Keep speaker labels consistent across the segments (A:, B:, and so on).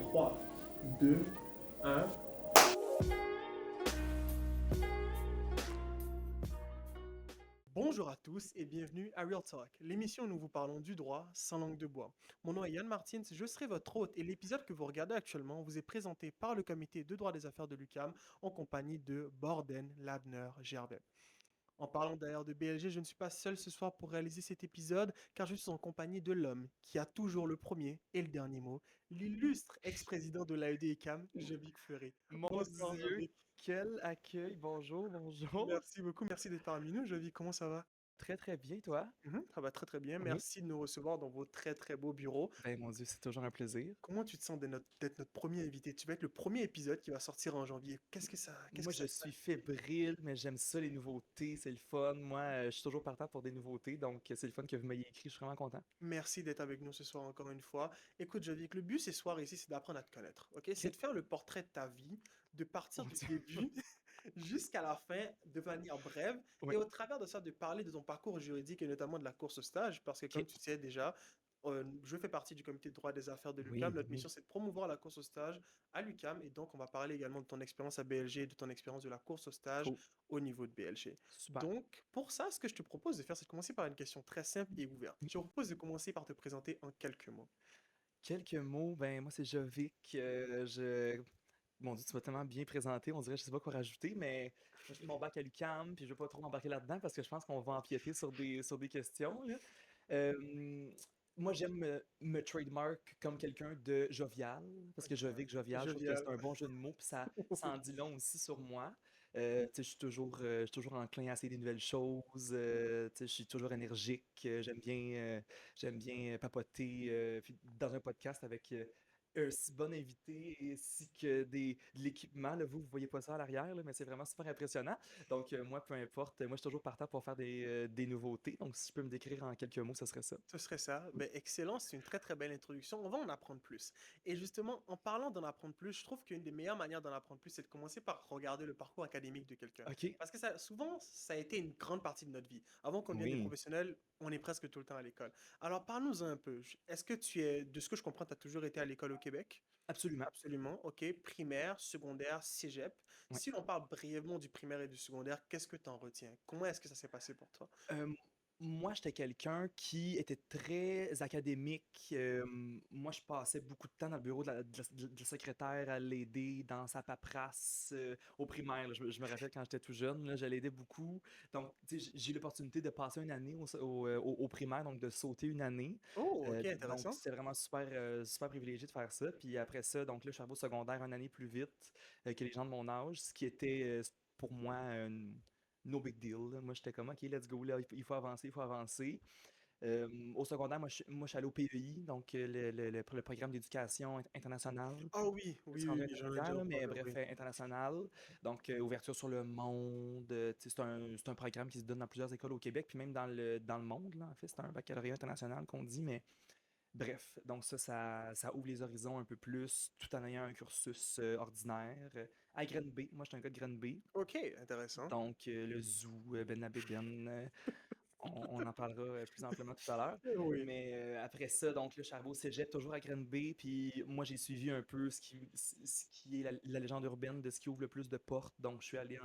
A: 3, 2, 1. Bonjour à tous et bienvenue à Real Talk, l'émission où nous vous parlons du droit sans langue de bois. Mon nom est Yann Martins, je serai votre hôte et l'épisode que vous regardez actuellement vous est présenté par le comité de droit des affaires de l'UQAM en compagnie de Borden, Ladner, Gervais. En parlant d'ailleurs de BLG, je ne suis pas seul ce soir pour réaliser cet épisode, car je suis en compagnie de l'homme qui a toujours le premier et le dernier mot, l'illustre ex-président de l'AED-ECAM, Jovic Fleury.
B: Mon
A: Bonsoir
B: Dieu,
A: Jovic.
B: quel accueil! Bonjour, bonjour.
A: Merci beaucoup, merci d'être parmi nous. Jovic, comment ça va?
B: Très très bien, toi?
A: Ça va très très bien.
B: Oui.
A: Merci de nous recevoir dans vos très très beaux bureaux.
B: Ben mon Dieu, c'est toujours un plaisir.
A: Comment tu te sens d'être notre premier invité? Tu vas être le premier épisode qui va sortir en janvier. Qu'est-ce
B: Moi,
A: que
B: je
A: ça te fait?
B: suis fébrile, mais j'aime ça, les nouveautés, c'est le fun. Moi, je suis toujours partant pour des nouveautés, donc c'est le fun que vous m'ayez écrit, je suis vraiment content.
A: Merci d'être avec nous ce soir encore une fois. Écoute, Jovic, le but ce soir ici, c'est d'apprendre à te connaître. Ok? C'est
B: Ok.
A: de faire le portrait de ta vie, de partir
B: Mon
A: du
B: Dieu.
A: début jusqu'à la fin de manière brève et
B: Ouais,
A: au travers de ça, de parler de ton parcours juridique et notamment de la course au stage, parce que comme
B: ok.
A: tu sais déjà, je fais partie du comité de droit des affaires de l'UQAM.
B: Oui,
A: Notre
B: oui.
A: mission, c'est de promouvoir la course au stage à l'UQAM et donc on va parler également de ton expérience à BLG et de ton expérience de la course au stage
B: Cool.
A: au niveau de BLG.
B: Super.
A: Donc, pour ça, ce que je te propose de faire, c'est de commencer par une question très simple et ouverte.
B: Oui.
A: Je te propose de commencer par te présenter en quelques mots.
B: Quelques mots, ben moi c'est Jovic. Mon Dieu, tu m'as tellement bien présenté, on dirait je sais pas quoi rajouter, mais moi, j'ai fait mon bac à l'UQAM, puis je vais pas trop embarquer là-dedans parce que je pense qu'on va empiéter sur des questions, là. Euh, Moi, j'aime me trademark comme quelqu'un de jovial, parce que Jovic, jovial, je trouve que c'est
A: Jovial.
B: un bon jeu de mots, puis ça en dit long aussi sur moi. Tu sais, je suis toujours enclin à essayer des nouvelles choses, tu sais, je suis toujours énergique, j'aime bien papoter, puis dans un podcast avec un si bon invité ainsi que de l'équipement. Là, vous voyez pas ça à l'arrière, là, mais c'est vraiment super impressionnant. Donc, moi, peu importe, moi, je suis toujours partant pour faire des nouveautés. Donc, si je peux me décrire en quelques mots, ce serait ça.
A: Ce serait ça. Ben, excellent, c'est une très très belle introduction. On va en apprendre plus. Et justement, en parlant d'en apprendre plus, je trouve qu'une des meilleures manières d'en apprendre plus, c'est de commencer par regarder le parcours académique de quelqu'un.
B: OK.
A: Parce que ça, souvent, ça a été une grande partie de notre vie. Avant qu'on devienne des
B: Oui,
A: professionnels, on est presque tout le temps à l'école. Alors, parle-nous un peu. Est-ce que tu es, de ce que je comprends, tu as toujours été à l'école au Québec?
B: absolument.
A: Absolument, ok. Primaire, secondaire, cégep.
B: Ouais.
A: Si l'on parle brièvement du primaire et du secondaire, qu'est-ce que tu en retiens? Comment est-ce que ça s'est passé pour toi?
B: Euh, Moi, j'étais quelqu'un qui était très académique. Moi, je passais beaucoup de temps dans le bureau de la secrétaire à l'aider dans sa paperasse au primaire, là. Je me rappelle quand j'étais tout jeune, là, je l'aidais beaucoup. Donc, tu sais, j'ai eu l'opportunité de passer une année au primaire, donc de sauter une année.
A: Oh, ok,
B: Donc,
A: intéressant.
B: c'était vraiment super, super privilégié de faire ça. Puis après ça, donc là, je suis arrivé au secondaire une année plus vite que les gens de mon âge, ce qui était pour moi no big deal, là. Moi, j'étais comme, OK, let's go, là, il faut avancer, il faut avancer. Au secondaire, moi, je suis allé au PEI, donc le programme d'éducation internationale.
A: Ah oui,
B: C'est
A: oui, oui,
B: rendu
A: oui, j'en ai déjà
B: intermédiaire, là, mais
A: entendu,
B: bref,
A: oui.
B: international. Donc, ouverture sur le monde. Tu sais, c'est un programme qui se donne dans plusieurs écoles au Québec, puis même dans le monde, là, en fait. C'est un baccalauréat international qu'on dit, mais bref. Donc, ça ouvre les horizons un peu plus, tout en ayant un cursus ordinaire. À Grenby, moi, je suis un gars de Grenby.
A: Ok, intéressant.
B: Donc, le zoo, Ben Labében, on en parlera plus amplement tout à l'heure.
A: Oui.
B: Mais après ça, donc le Charbot Cégep, toujours à Granby. Puis moi, j'ai suivi un peu ce qui est la légende urbaine de ce qui ouvre le plus de portes. Donc, je suis allé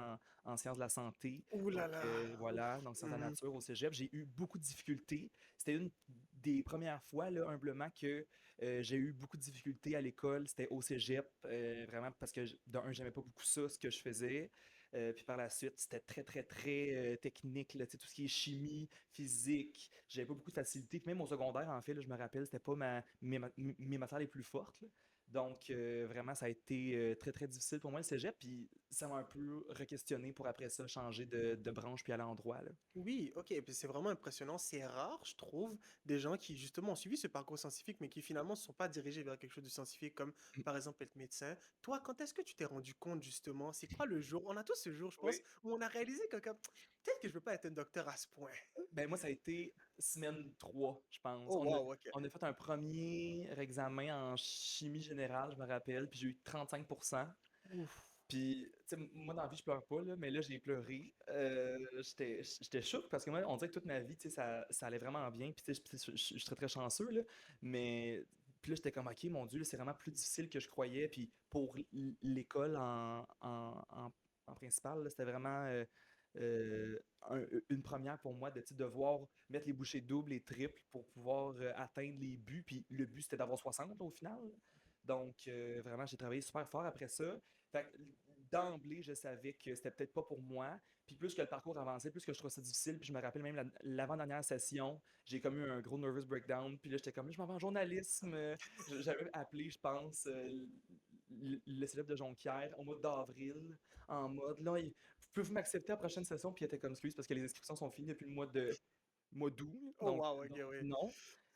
B: en sciences de la santé.
A: Ouh là
B: Donc,
A: là.
B: voilà,
A: Ouf.
B: donc sciences de la nature au Cégep. J'ai eu beaucoup de difficultés. C'était une des premières fois, là, humblement, que j'ai eu beaucoup de difficultés à l'école. C'était au Cégep, vraiment parce que, d'un, j'aimais pas beaucoup ça, ce que je faisais. Puis par la suite, c'était très, très, très technique, là, tu sais, tout ce qui est chimie, physique. J'avais pas beaucoup de facilité. Puis même au secondaire, en fait, là, je me rappelle, c'était pas mes matières les plus fortes, là. Donc, vraiment, ça a été très, très difficile pour moi, le cégep. Puis ça m'a un peu re-questionné pour après ça changer de branche puis aller en droit, là.
A: Oui, ok, puis c'est vraiment impressionnant. C'est rare, je trouve, des gens qui justement ont suivi ce parcours scientifique, mais qui finalement ne sont pas dirigés vers quelque chose de scientifique, comme
B: Mm.
A: par exemple être médecin. Toi, quand est-ce que tu t'es rendu compte justement, c'est quoi le jour, on a tous ce jour, je pense,
B: Oui.
A: où on a réalisé que comme, peut-être que je veux pas être un docteur à ce point.
B: Ben moi, ça a été semaine 3, je pense.
A: Oh wow, ok.
B: On a fait un premier examen en chimie générale, je me rappelle, puis j'ai eu 35%.
A: Ouf.
B: Puis, tu sais, moi, dans la vie, je pleure pas, là, mais là, j'ai pleuré. J'étais choqué parce que moi, on dirait que toute ma vie, tu sais, ça allait vraiment bien. Puis, tu sais, je suis très, très chanceux, là. Mais Puis là, j'étais comme, OK, mon Dieu, là, c'est vraiment plus difficile que je croyais. Puis pour l'école en principal, là, c'était vraiment euh, une première pour moi de tu sais, devoir mettre les bouchées doubles et triples pour pouvoir atteindre les buts. Puis le but, c'était d'avoir 60 au final. Donc, vraiment, j'ai travaillé super fort après ça. Fait que, d'emblée, je savais que c'était peut-être pas pour moi. Puis plus que le parcours avançait, plus que je trouvais ça difficile. Puis je me rappelle même l'avant-dernière session, j'ai comme eu un gros nervous breakdown. Puis là, j'étais comme, là, je m'en vais en journalisme. J'avais appelé, je pense, le célèbre de Jonquière au mois d'avril, en mode, là, pouvez-vous m'accepter à la prochaine session? Puis il était comme, excuse, parce que les inscriptions sont finies depuis le mois d'août.
A: Oh
B: Donc,
A: wow, ok, oui.
B: non.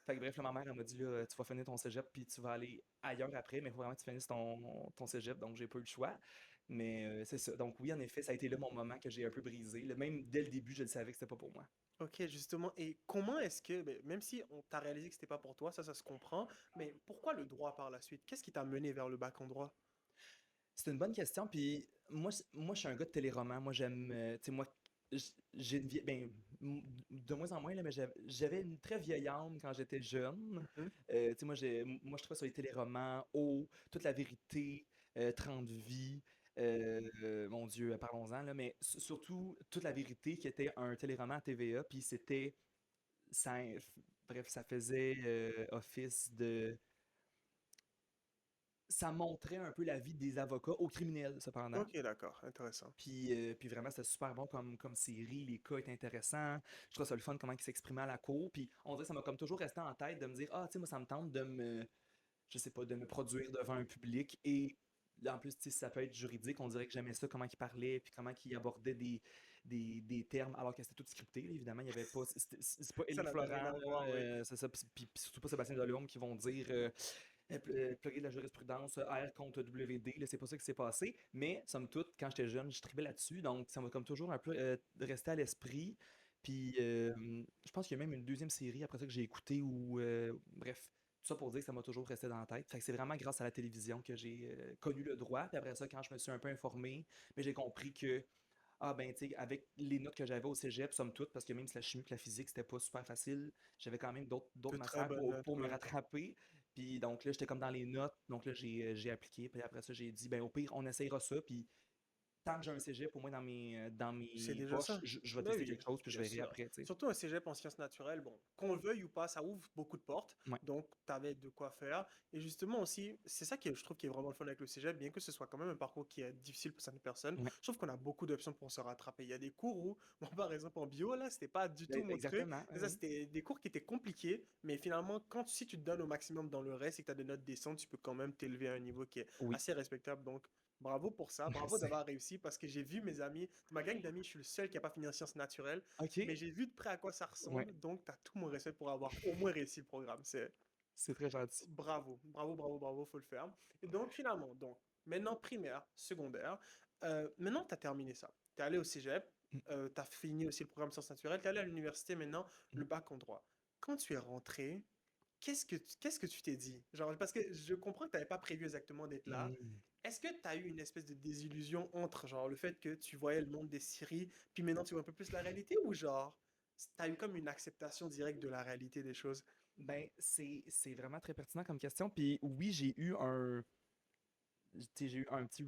B: Fait que bref, là, ma mère, elle m'a dit, là, tu vas finir ton cégep, puis tu vas aller ailleurs après, mais il faut vraiment que tu finisses ton cégep, donc j'ai pas eu le choix. Mais c'est ça. Donc oui, en effet, ça a été là mon moment que j'ai un peu brisé. Là, même dès le début, je le savais que c'était pas pour moi.
A: Ok, justement. Et comment est-ce que, ben, même si on t'a réalisé que c'était pas pour toi, ça se comprend, mais pourquoi le droit par la suite? Qu'est-ce qui t'a mené vers le bac en droit?
B: C'est une bonne question, puis moi, je suis un gars de téléroman. Moi, j'aime, tu sais, moi, j'ai une vieille, ben, de moins en moins, là, mais j'avais une très vieille âme quand j'étais jeune.
A: Mhm.
B: Tu sais, moi, je trouvais sur les téléromans, Toute la vérité, 30 vies, mon Dieu, parlons-en, là, mais surtout Toute la vérité qui était un téléroman à TVA, puis ça, bref, ça faisait office de, ça montrait un peu la vie des avocats aux criminels, cependant.
A: Ok, d'accord, intéressant.
B: Puis vraiment, c'était super bon comme série. Les cas étaient intéressants. Je trouve ça le fun comment ils s'exprimaient à la cour. Puis on dirait que ça m'a comme toujours resté en tête de me dire, ah, tu sais, moi, ça me tente je sais pas, de me produire devant un public. Et là, en plus, tu sais, ça peut être juridique. On dirait que j'aimais ça, comment il parlait, puis comment il abordait des termes, alors que c'était tout scripté, là, évidemment. Il y avait pas, c'est pas
A: Ça
B: Élie
A: n'avait rien
B: Florent,
A: à
B: là,
A: voir, oui.
B: c'est ça. Puis surtout pas Sébastien Delorme qui vont dire. Plugger de la jurisprudence R contre WD, là, c'est pas ça qui s'est passé, mais somme toute, quand j'étais jeune, je tripais là-dessus, donc ça m'a comme toujours un peu resté à l'esprit. Puis je pense qu'il y a même une deuxième série après ça que j'ai écouté ou bref, tout ça pour dire que ça m'a toujours resté dans la tête. Fait que c'est vraiment grâce à la télévision que j'ai connu le droit. Puis après ça, quand je me suis un peu informé, mais j'ai compris que ah ben tu sais, avec les notes que j'avais au cégep, somme toute, parce que même si la chimie et la physique, c'était pas super facile, j'avais quand même
A: De
B: d'autres
A: très
B: matières
A: bonnes notes,
B: pour me
A: oui.
B: rattraper. Puis donc là, j'étais comme dans les notes. Donc là, j'ai appliqué. Puis après ça, j'ai dit, ben au pire, on essayera ça. Puis tant que j'ai un cégep au moins dans
A: C'est
B: mes
A: déjà
B: poches,
A: ça.
B: je vais
A: Ben
B: tester
A: oui,
B: quelque chose, puis je
A: bien
B: verrai
A: sûr.
B: après, tu sais.
A: Surtout un cégep en sciences naturelles, bon, qu'on le veuille ou pas, ça ouvre beaucoup de portes.
B: Ouais.
A: Donc, tu avais de quoi faire. Et justement aussi, c'est ça que je trouve qui est vraiment le fun avec le cégep, bien que ce soit quand même un parcours qui est difficile pour certaines personnes.
B: Ouais.
A: Je trouve qu'on a beaucoup d'options pour se rattraper. Il y a des cours où, moi par exemple en bio, là, c'était pas du tout
B: Ben,
A: mon truc.
B: exactement.
A: C'est
B: Ouais,
A: ça,
B: ouais.
A: c'était des cours qui étaient compliqués, mais finalement, si tu te donnes au maximum dans le reste et que tu as des notes décentes, tu peux quand même t'élever à un niveau qui est
B: Oui.
A: assez respectable. Donc, bravo pour ça, bravo
B: Merci.
A: d'avoir réussi parce que j'ai vu mes amis, ma gang d'amis, je suis le seul qui n'a pas fini en sciences naturelles, mais
B: OK.
A: j'ai vu de près à quoi ça
B: Ouais.
A: ressemble, donc tu as tout mon respect pour avoir au moins réussi le programme. C'est
B: C'est très gentil.
A: bravo, bravo, bravo, bravo, faut le faire. Et donc finalement, donc maintenant primaire, secondaire, maintenant tu as terminé ça. Tu es allé au cégep,
B: Mm,
A: tu as fini aussi le programme sciences naturelles, tu es allé à l'université maintenant,
B: mm,
A: le bac en droit. Quand tu es rentré, qu'est-ce que tu t'es dit? Genre, parce que je comprends que tu n'avais pas prévu exactement d'être là.
B: mm.
A: Est-ce que tu as eu une espèce de désillusion entre genre le fait que tu voyais le monde des séries, puis maintenant tu vois un peu plus la réalité, ou genre tu as eu comme une acceptation directe de la réalité des choses?
B: Ben, c'est vraiment très pertinent comme question. Puis oui, tu sais, j'ai eu un petit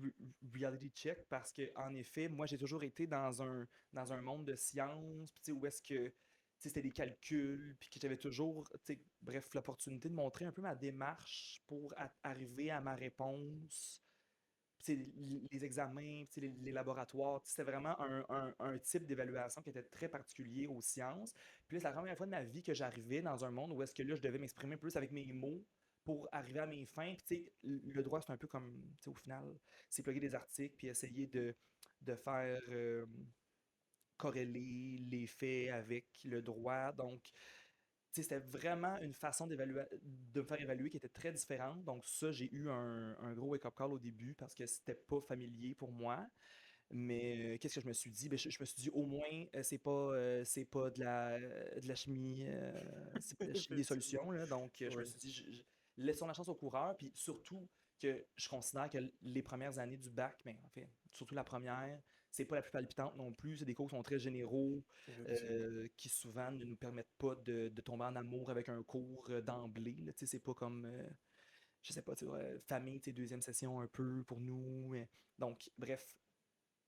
B: reality check parce que, en effet, moi, j'ai toujours été dans un monde de sciences, puis tu sais, où est-ce que tu sais, c'était des calculs, puis que j'avais toujours, tu sais, bref, l'opportunité de montrer un peu ma démarche pour arriver à ma réponse. Puis, tu sais, les examens, puis tu sais, les laboratoires, tu sais, c'était vraiment un type d'évaluation qui était très particulier aux sciences. Puis là, c'est la première fois de ma vie que j'arrivais dans un monde où est-ce que là, je devais m'exprimer plus avec mes mots pour arriver à mes fins. Puis, tu sais, le droit, c'est un peu comme, tu sais, au final, c'est plugger des articles, puis essayer de faire corréler les faits avec le droit. Donc, tu sais, c'était vraiment une façon de me faire évaluer qui était très différente. Donc, ça, j'ai eu un gros wake-up call au début parce que c'était pas familier pour moi. Mais qu'est-ce que je me suis dit? Ben, je me suis dit, au moins, c'est pas de la chimie, c'est pas de la chimie des
A: Effectivement.
B: solutions, là. Donc, je me
A: Oui.
B: suis dit, laissons la chance au coureur. Puis surtout que je considère que les premières années du bac, mais en fait, surtout la première, c'est pas la plus palpitante non plus. C'est des cours qui sont très généraux,
A: Effectivement.
B: qui souvent ne nous permettent pas de tomber en amour avec un cours d'emblée, là. Tu sais, c'est pas comme. je sais pas, tu sais, famille, tu sais, deuxième session un peu pour nous. Donc, bref,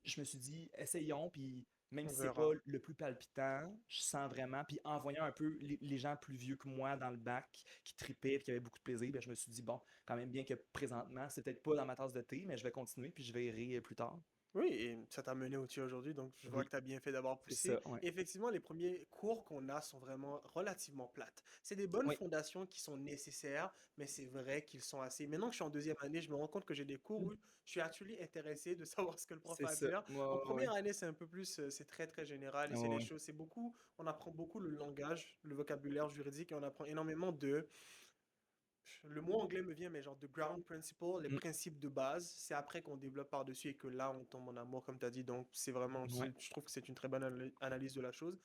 B: je me suis dit, essayons, puis même
A: On
B: si c'est pas
A: verra.
B: le plus palpitant, je sens vraiment, puis en voyant un peu les gens plus vieux que moi dans le bac qui tripaient, puis qui avaient beaucoup de plaisir, ben, je me suis dit, bon, quand même bien que présentement, c'est peut-être pas dans ma tasse de thé, mais je vais continuer, puis je verrai plus tard.
A: Oui, et ça t'a mené où tu es aujourd'hui, donc je vois que
B: Oui,
A: tu as bien fait d'avoir
B: c'est
A: poussé.
B: ça, ouais.
A: Effectivement, les premiers cours qu'on a sont vraiment relativement plates. C'est des bonnes
B: Oui,
A: fondations qui sont nécessaires, mais c'est vrai qu'ils sont assez. Maintenant que je suis en deuxième année, je me rends compte que j'ai des cours où je suis actually intéressé de savoir ce que le prof
B: c'est
A: a à
B: ça.
A: dire.
B: Ouais,
A: En
B: ouais,
A: première
B: ouais.
A: année, c'est un peu plus, c'est très très général et
B: Ouais,
A: c'est des
B: ouais.
A: choses, c'est beaucoup, on apprend beaucoup le langage, le vocabulaire juridique et on apprend énormément de le mot anglais me vient, mais genre de ground principle, les
B: Mm,
A: principes de base, c'est après qu'on développe par-dessus et que là, on tombe en amour, comme tu as dit. Donc, c'est vraiment,
B: ouais,
A: je trouve que c'est une très bonne analyse de la chose.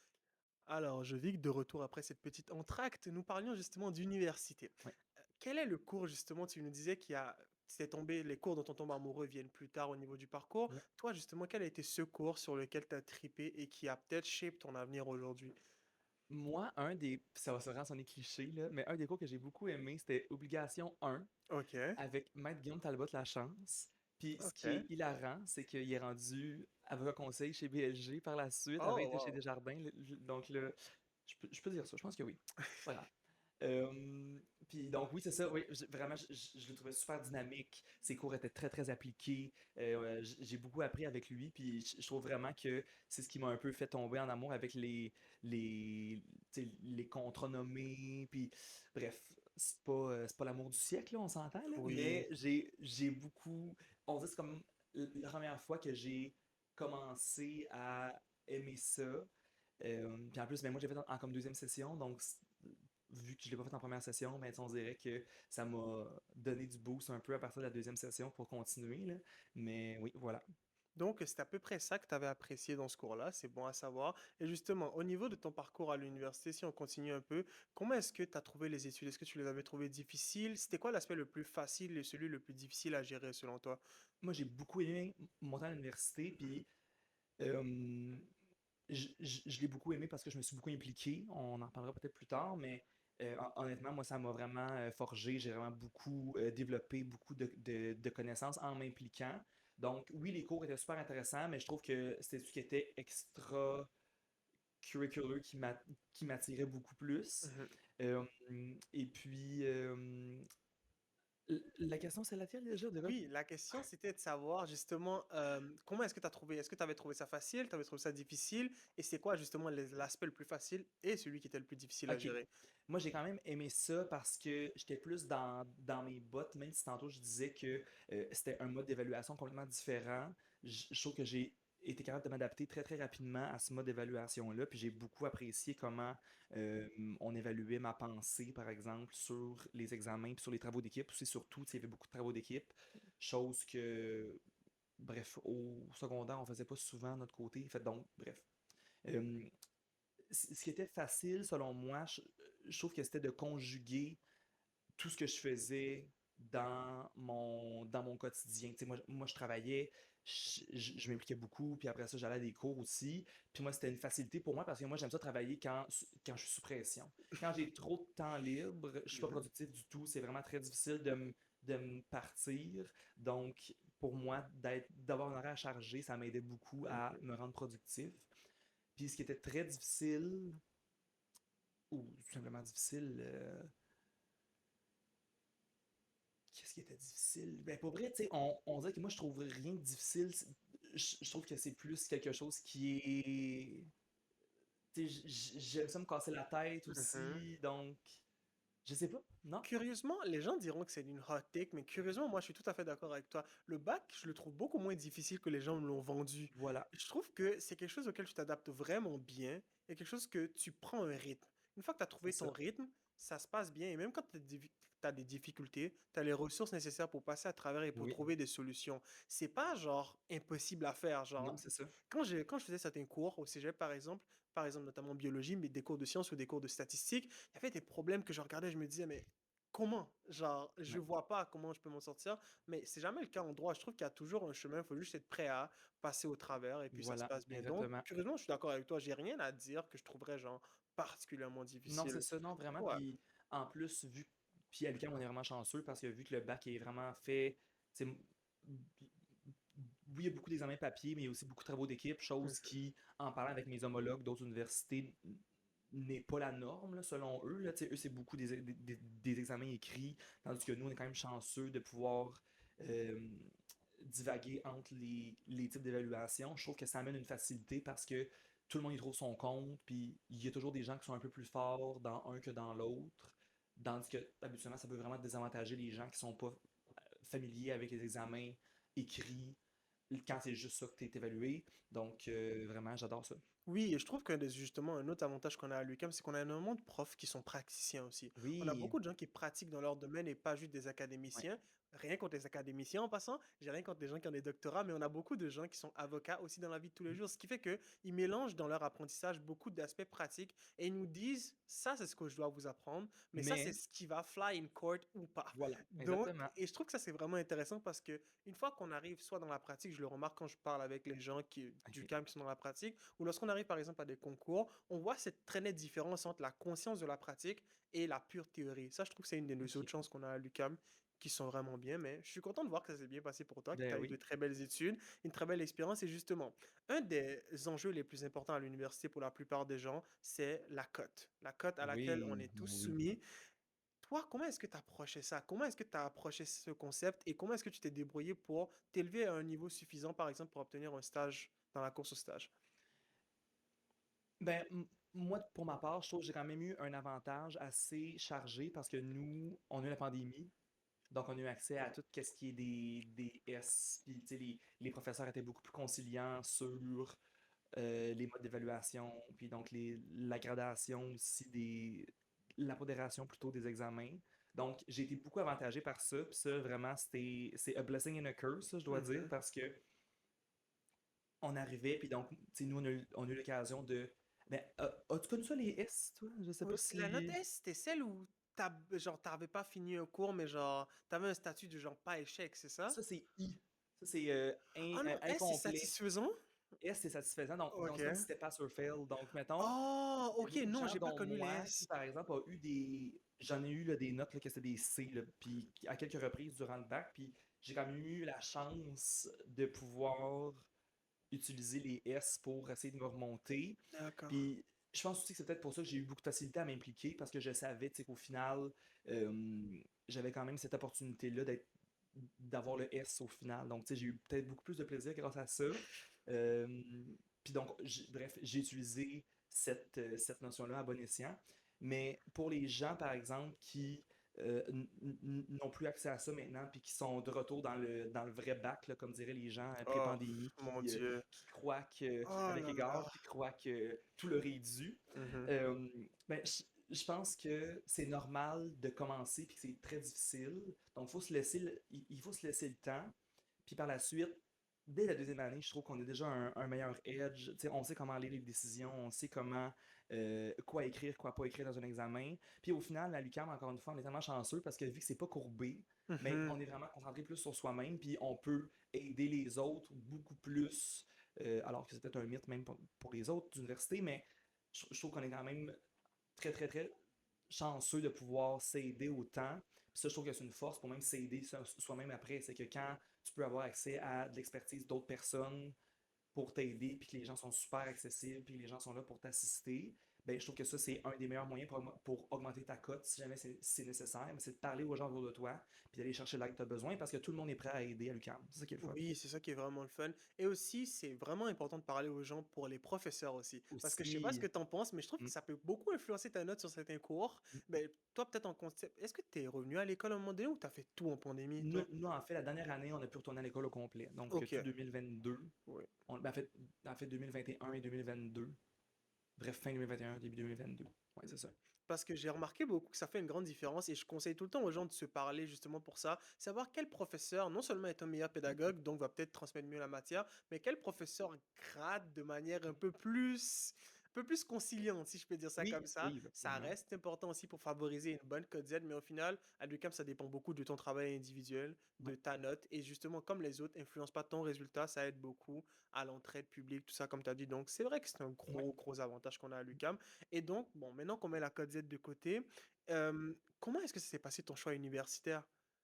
A: Alors, je vis que de retour après cette petite entracte, nous parlions justement d'université.
B: ouais.
A: Quel est le cours, justement, tu nous disais qu'il y a, c'est tombé, les cours dont on tombe amoureux viennent plus tard au niveau du parcours.
B: Ouais.
A: Toi, justement, quel a été ce cours sur lequel tu as trippé et qui a peut-être shape ton avenir aujourd'hui?
B: Moi, ça va se rendre sonner cliché, là, mais un des cours que j'ai beaucoup aimé, c'était Obligation 1
A: Ok,
B: avec Maître Guillaume Talbot-Lachance. Puis ce qui est
A: ok.
B: hilarant, c'est qu'il est rendu avocat conseil chez BLG par la suite, avait
A: Oh,
B: été chez
A: wow.
B: Desjardins. Donc là, je peux dire ça, je pense que oui. C'est pas grave. Euh, Puis donc oui, c'est ça, oui, vraiment, je le trouvais super dynamique. Ses cours étaient très, très appliqués. J'ai beaucoup appris avec lui, puis je trouve vraiment que c'est ce qui m'a un peu fait tomber en amour avec tu sais, les contrats nommés, puis bref, c'est pas l'amour du siècle, là, on s'entend, là,
A: Oui.
B: mais j'ai beaucoup, on dirait que c'est comme la première fois que j'ai commencé à aimer ça. Puis en plus, ben, moi, j'ai fait en comme deuxième session, donc vu que je ne l'ai pas fait en première session, ben, tu sais, on dirait que ça m'a donné du boost un peu à partir de la deuxième session pour continuer, là. Mais oui, voilà.
A: Donc, c'est à peu près ça que tu avais apprécié dans ce cours-là, c'est bon à savoir. Et justement, au niveau de ton parcours à l'université, si on continue un peu, comment est-ce que tu as trouvé les études? Est-ce que tu les avais trouvées difficiles? C'était quoi l'aspect le plus facile et celui le plus difficile à gérer selon toi?
B: Moi, j'ai beaucoup aimé monter à l'université, puis euh, je l'ai beaucoup aimé parce que je me suis beaucoup impliqué. On en reparlera peut-être plus tard, mais honnêtement, moi, ça m'a vraiment forgé. J'ai vraiment beaucoup développé beaucoup de connaissances en m'impliquant. Donc, oui, les cours étaient super intéressants, mais je trouve que c'était ce qui était extra curricular qui m'attirait beaucoup plus.
A: Mhm.
B: Euh, et puis, la question, c'est laquelle déjà?
A: Oui, la question c'était de savoir justement comment est-ce que tu as trouvé, est-ce que tu avais trouvé ça facile, tu avais trouvé ça difficile, et c'est quoi justement l'aspect le plus facile et celui qui était le plus difficile à
B: Ok.
A: gérer?
B: Moi, j'ai quand même aimé ça parce que j'étais plus dans mes bottes, même si tantôt je disais que c'était un mode d'évaluation complètement différent. Je trouve que j'ai été capable de m'adapter très très rapidement à ce mode d'évaluation-là, puis j'ai beaucoup apprécié comment euh, on évaluait ma pensée, par exemple, sur les examens, puis sur les travaux d'équipe. C'est surtout, tu sais, il y avait beaucoup de travaux d'équipe, chose que, bref, au secondaire, on faisait pas souvent de notre côté. Fait donc, bref. Euh, Ce qui était facile, selon moi, je trouve que c'était de conjuguer tout ce que je faisais dans mon quotidien. Tu sais, moi, je travaillais, je m'impliquais beaucoup, puis après ça, j'allais à des cours aussi. Puis moi, c'était une facilité pour moi parce que moi, j'aime ça travailler quand je suis sous pression. Quand j'ai trop de temps libre, je suis pas
A: Mhm.
B: productif du tout. C'est vraiment très difficile de me partir. Donc, pour moi, d'avoir un horaire chargé, ça m'aidait beaucoup à me rendre productif. Puis ce qui était très difficile, ou tout simplement difficile, qu'est-ce qui était difficile? Ben pour vrai, tu sais, on dirait que moi je trouve rien de difficile. Je trouve que c'est plus quelque chose qui est. Tu sais, j'aime ça me casser la tête
A: Mhm.
B: aussi, donc. Je sais pas, non?
A: Curieusement, les gens diront que c'est une hot take, mais curieusement, moi, je suis tout à fait d'accord avec toi. Le bac, je le trouve beaucoup moins difficile que les gens me l'ont vendu.
B: Voilà,
A: Je trouve que c'est quelque chose auquel tu t'adaptes vraiment bien et quelque chose que tu prends un rythme. Une fois que tu as
B: c'est
A: trouvé
B: ça.
A: ton rythme, ça se passe bien. Et même quand tu as des difficultés, tu as les ressources nécessaires pour passer à travers et pour
B: Oui,
A: trouver des solutions. C'est pas genre impossible à faire. Genre,
B: non, c'est ça.
A: quand je faisais certains cours au cégep, par exemple notamment en biologie, mais des cours de sciences ou des cours de statistiques, il y avait des problèmes que je regardais, je me disais, mais comment? Genre, je
B: Ouais.
A: vois pas comment je peux m'en sortir, mais c'est jamais le cas en droit. Je trouve qu'il y a toujours un chemin, il faut juste être prêt à passer au travers et puis ça se
B: Voilà,
A: passe bien. Donc,
B: exactement.
A: curieusement, je suis d'accord avec toi. J'ai rien à dire que je trouverais genre particulièrement
B: Non, c'est
A: difficile.
B: ça, non, vraiment.
A: Ouais.
B: Puis en plus, vu Puis à l'UQAM, on est vraiment chanceux parce que vu que le bac est vraiment fait, tu sais, oui, il y a beaucoup d'examens papier, mais il y a aussi beaucoup de travaux d'équipe, chose
A: Mhm.
B: qui, en parlant avec mes homologues d'autres universités, n'est pas la norme, là, selon eux. Là. Tu sais, eux, c'est beaucoup des examens écrits, tandis que nous, on est quand même chanceux de pouvoir euh, divaguer entre les types d'évaluation. Je trouve que ça amène une facilité parce que tout le monde y trouve son compte, puis il y a toujours des gens qui sont un peu plus forts dans un que dans l'autre. Tandis que, habituellement, ça peut vraiment désavantager les gens qui sont pas familiers avec les examens écrits quand c'est juste ça que tu es évalué. Donc, vraiment, j'adore ça.
A: Oui, et je trouve que justement, un autre avantage qu'on a à l'UQAM, c'est qu'on a énormément de profs qui sont praticiens aussi. On a
B: Oui,
A: beaucoup de gens qui pratiquent dans leur domaine et pas juste des
B: ouais.
A: académiciens. Rien contre les académiciens en passant, j'ai rien contre les gens qui ont des doctorats, mais on a beaucoup de gens qui sont avocats aussi dans la vie de tous les jours, ce qui fait qu'ils mélangent dans leur apprentissage beaucoup d'aspects pratiques et ils nous disent, ça c'est ce que je dois vous apprendre, mais ça c'est
B: Mais,
A: ce qui va fly in court ou pas.
B: voilà,
A: Donc,
B: exactement.
A: et je trouve que ça c'est vraiment intéressant parce que une fois qu'on arrive soit dans la pratique, je le remarque quand je parle avec les gens du
B: Ok.
A: CAM qui sont dans la pratique, ou lorsqu'on arrive par exemple à des concours, on voit cette très nette différence entre la conscience de la pratique et la pure théorie. Ça, je trouve que c'est une des
B: Ok.
A: autres chances qu'on a à l'UCAM qui sont vraiment bien, mais je suis content de voir que ça s'est bien passé pour toi, que tu
B: Ben
A: as eu de
B: oui.
A: très belles études, une très belle expérience. Et justement, un des enjeux les plus importants à l'université pour la plupart des gens, c'est la cote à laquelle on
B: Oui,
A: est tous
B: oui.
A: soumis. Toi, comment est-ce que tu approchais ça? Comment est-ce que tu as approché ce concept et comment est-ce que tu t'es débrouillé pour t'élever à un niveau suffisant, par exemple, pour obtenir un stage dans la course au stage?
B: Ben, moi, pour ma part, je trouve que j'ai quand même eu un avantage assez chargé parce que nous, on a eu la pandémie. Donc, on a eu accès à tout ce qui est des S. Puis, tu sais, les professeurs étaient beaucoup plus conciliants sur les modes d'évaluation. Puis, donc, la gradation aussi la modération plutôt des examens. Donc, j'ai été beaucoup avantagé par ça. Puis ça, vraiment, c'est a blessing and a curse, ça, je dois dire,
A: Mhm.
B: parce que on arrivait, puis donc, tu sais, nous, on a eu l'occasion de. Ben, as-tu connu ça, les S, toi? Je sais pas
A: La note
B: si.
A: S, c'était celle où genre, t'avais pas fini un cours, mais genre, t'avais un statut de genre pas échec, c'est ça?
B: Ça, c'est I. Ça, c'est
A: Ah non, S, c'est
B: incomplet.
A: satisfaisant?
B: S, c'est satisfaisant. Donc
A: Ok.
B: c'est comme si c'était pass or fail. Donc, mettons,
A: Oh,
B: il y a
A: ok,
B: beaucoup de
A: non,
B: gens,
A: j'ai pas
B: dont
A: connu les
B: moi, qui,
A: S.
B: par exemple, a eu des. J'en ai eu là, des notes là, que c'était des C, là, puis à quelques reprises durant le bac. Puis j'ai quand même eu la chance de pouvoir utiliser les S pour essayer de me remonter.
A: D'accord.
B: Puis je pense aussi que c'est peut-être pour ça que j'ai eu beaucoup de facilité à m'impliquer parce que je savais tu sais, qu'au final, j'avais quand même cette opportunité-là d'avoir le S au final. Donc, tu sais, j'ai eu peut-être beaucoup plus de plaisir grâce à ça. Euh, Puis donc, bref, j'ai utilisé cette notion-là à bon escient. Mais pour les gens, par exemple, qui n'ont plus accès à ça maintenant, puis qui sont de retour dans le vrai bac, là, comme diraient les gens
A: Oh,
B: pré-pandémie,
A: mon Dieu.
B: qui croient que,
A: Oh
B: avec
A: là là.
B: égard, qui croient que tout leur est dû.
A: Mhm.
B: Euh, ben, je pense que c'est normal de commencer puis que c'est très difficile. Donc, il faut se laisser le temps. Puis par la suite, dès la deuxième année, je trouve qu'on a déjà un meilleur edge. Tu sais, on sait comment lire les décisions, on sait comment quoi écrire, quoi pas écrire dans un examen. Puis au final, à l'UQAM, encore une fois, on est tellement chanceux parce que vu que c'est pas courbé, mais
A: Mhm.
B: on est vraiment concentré plus sur soi-même, puis on peut aider les autres beaucoup plus, alors que c'est peut-être un mythe même pour les autres universités, mais je trouve qu'on est quand même très, très, très chanceux de pouvoir s'aider autant. Puis ça, je trouve que c'est une force pour même s'aider soi-même après. C'est que quand tu peux avoir accès à de l'expertise d'autres personnes pour t'aider, puis que les gens sont super accessibles, puis que les gens sont là pour t'assister, ben, je trouve que ça, c'est un des meilleurs moyens pour augmenter ta cote, si jamais c'est nécessaire. Mais c'est de parler aux gens autour de toi, puis d'aller chercher l'aide que tu as besoin, parce que tout le monde est prêt à aider à l'UQAM. C'est ça qui est le fun.
A: Oui, c'est ça qui est vraiment le fun. Et aussi, c'est vraiment important de parler aux gens pour les professeurs aussi. Parce que je sais pas ce
B: Aussi,
A: que tu en penses, mais je trouve que
B: mm,
A: ça peut beaucoup influencer ta note sur certains cours.
B: mm,
A: Mais toi, peut-être en concept, est-ce que tu es revenu à l'école à un moment donné ou tu as fait tout en pandémie, toi?
B: nous, en fait, la dernière année, on a pu retourner à l'école au complet. Donc,
A: Ok.
B: tout 2022.
A: Oui.
B: Ben, en fait 2021 et 2022. Bref, fin 2021, début 2022. Ouais, c'est ça.
A: Parce que j'ai remarqué beaucoup que ça fait une grande différence et je conseille tout le temps aux gens de se parler justement pour ça, savoir quel professeur non seulement est un meilleur pédagogue, donc va peut-être transmettre mieux la matière, mais quel professeur grade de manière un peu plus peu plus conciliante, si je peux dire ça
B: Oui,
A: comme ça.
B: oui,
A: Ça
B: absolument.
A: reste important aussi pour favoriser une bonne code Z, mais au final, à l'UQAM, ça dépend beaucoup de ton travail individuel, de
B: Ouais,
A: ta note, et justement, comme les autres influencent pas ton résultat, ça aide beaucoup à l'entraide publique, tout ça, comme tu as dit. Donc, c'est vrai que c'est un
B: ouais.
A: gros avantage qu'on a à l'UQAM. Et donc, bon, maintenant qu'on met la code Z de côté, comment est-ce que ça s'est passé ton choix universitaire?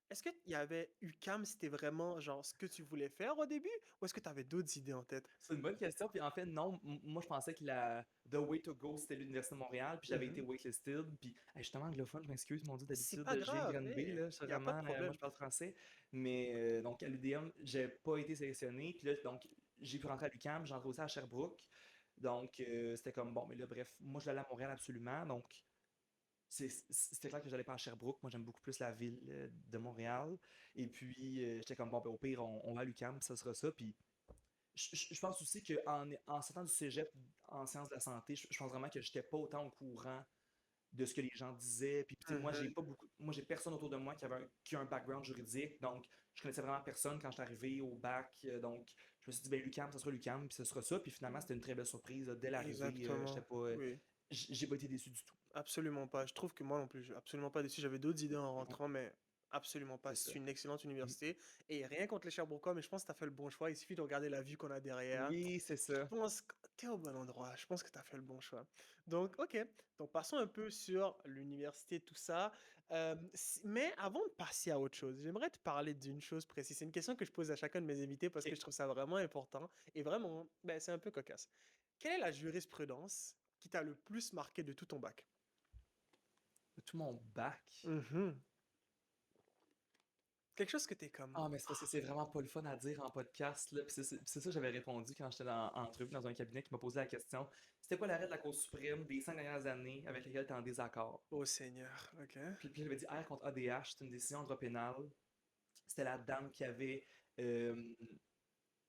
A: Est-ce qu'il y avait UQAM, c'était vraiment genre ce que tu voulais faire au début, ou est-ce que tu avais d'autres idées en tête?
B: C'est une bonne question. Puis en fait, non, moi je pensais que la The Way to Go c'était l'Université de Montréal, puis j'avais été
A: Mhm.
B: waitlisted. Puis hey, je suis tellement anglophone, je m'excuse, mon Dieu,
A: C'est
B: d'habitude,
A: pas
B: je viens de
A: grave,
B: Granby,
A: il
B: là, c'est
A: n'y a pas de
B: vraiment, moi
A: problème.
B: je parle français. Mais donc à l'UDM, j'ai pas été sélectionné. Puis là, donc j'ai pu rentrer à l'UQAM, j'ai rentré aussi à Sherbrooke. Donc c'était comme, bon, mais là, bref, moi je vais aller à Montréal absolument. Donc c'était clair que j'allais pas à Sherbrooke. Moi j'aime beaucoup plus la ville de Montréal. Et puis j'étais comme, bon, ben, au pire, on va à l'UQAM, ça sera ça. Puis je pense aussi qu'en sortant du cégep en sciences de la santé, je pense vraiment que j'étais pas autant au courant de ce que les gens disaient. Puis, tu sais, moi, j'ai
A: Mhm.
B: pas beaucoup, moi, j'ai personne autour de moi qui a un background juridique. Donc, je connaissais vraiment personne quand je suis arrivé au bac. Donc, je me suis dit, ben, l'UQAM, ça sera l'UQAM, puis ce sera ça. Puis finalement, c'était une très belle surprise. Dès l'arrivée, j'étais
A: Exactement,
B: pas,
A: oui.
B: j'ai pas été déçu du tout.
A: Absolument pas. Je trouve que moi non plus, je suis absolument pas déçu. J'avais d'autres idées en
B: Ouais,
A: rentrant, mais absolument pas.
B: c'est ça.
A: C'est une excellente
B: Mm.
A: université. Et rien contre les Sherbrookeois, mais je pense que tu as fait le bon choix. Il suffit de regarder la vue qu'on a derrière.
B: Oui, c'est
A: Je
B: ça.
A: pense que tu es au bon endroit. Je pense que tu as fait le bon choix. Donc, ok. Donc, passons un peu sur l'université, tout ça. Mais avant de passer à autre chose, j'aimerais te parler d'une chose précise. C'est une question que je pose à chacun de mes invités parce que
B: Ok.
A: je trouve ça vraiment important. Et vraiment, ben, c'est un peu cocasse. Quelle est la jurisprudence qui t'a le plus marqué de tout ton bac?
B: Tout mon bac.
A: Mhm. Quelque chose que t'es comme.
B: Ah, mais c'est parce que c'est vraiment pas le fun à dire en podcast, là. Puis c'est ça que j'avais répondu quand j'étais en entrevue dans un cabinet qui m'a posé la question. C'était quoi l'arrêt de la Cour suprême des 5 dernières années avec lesquelles tu es en désaccord?
A: Oh Seigneur, ok.
B: Puis j'avais dit R contre ADH, c'est une décision en droit pénal. C'était la dame qui avait, euh,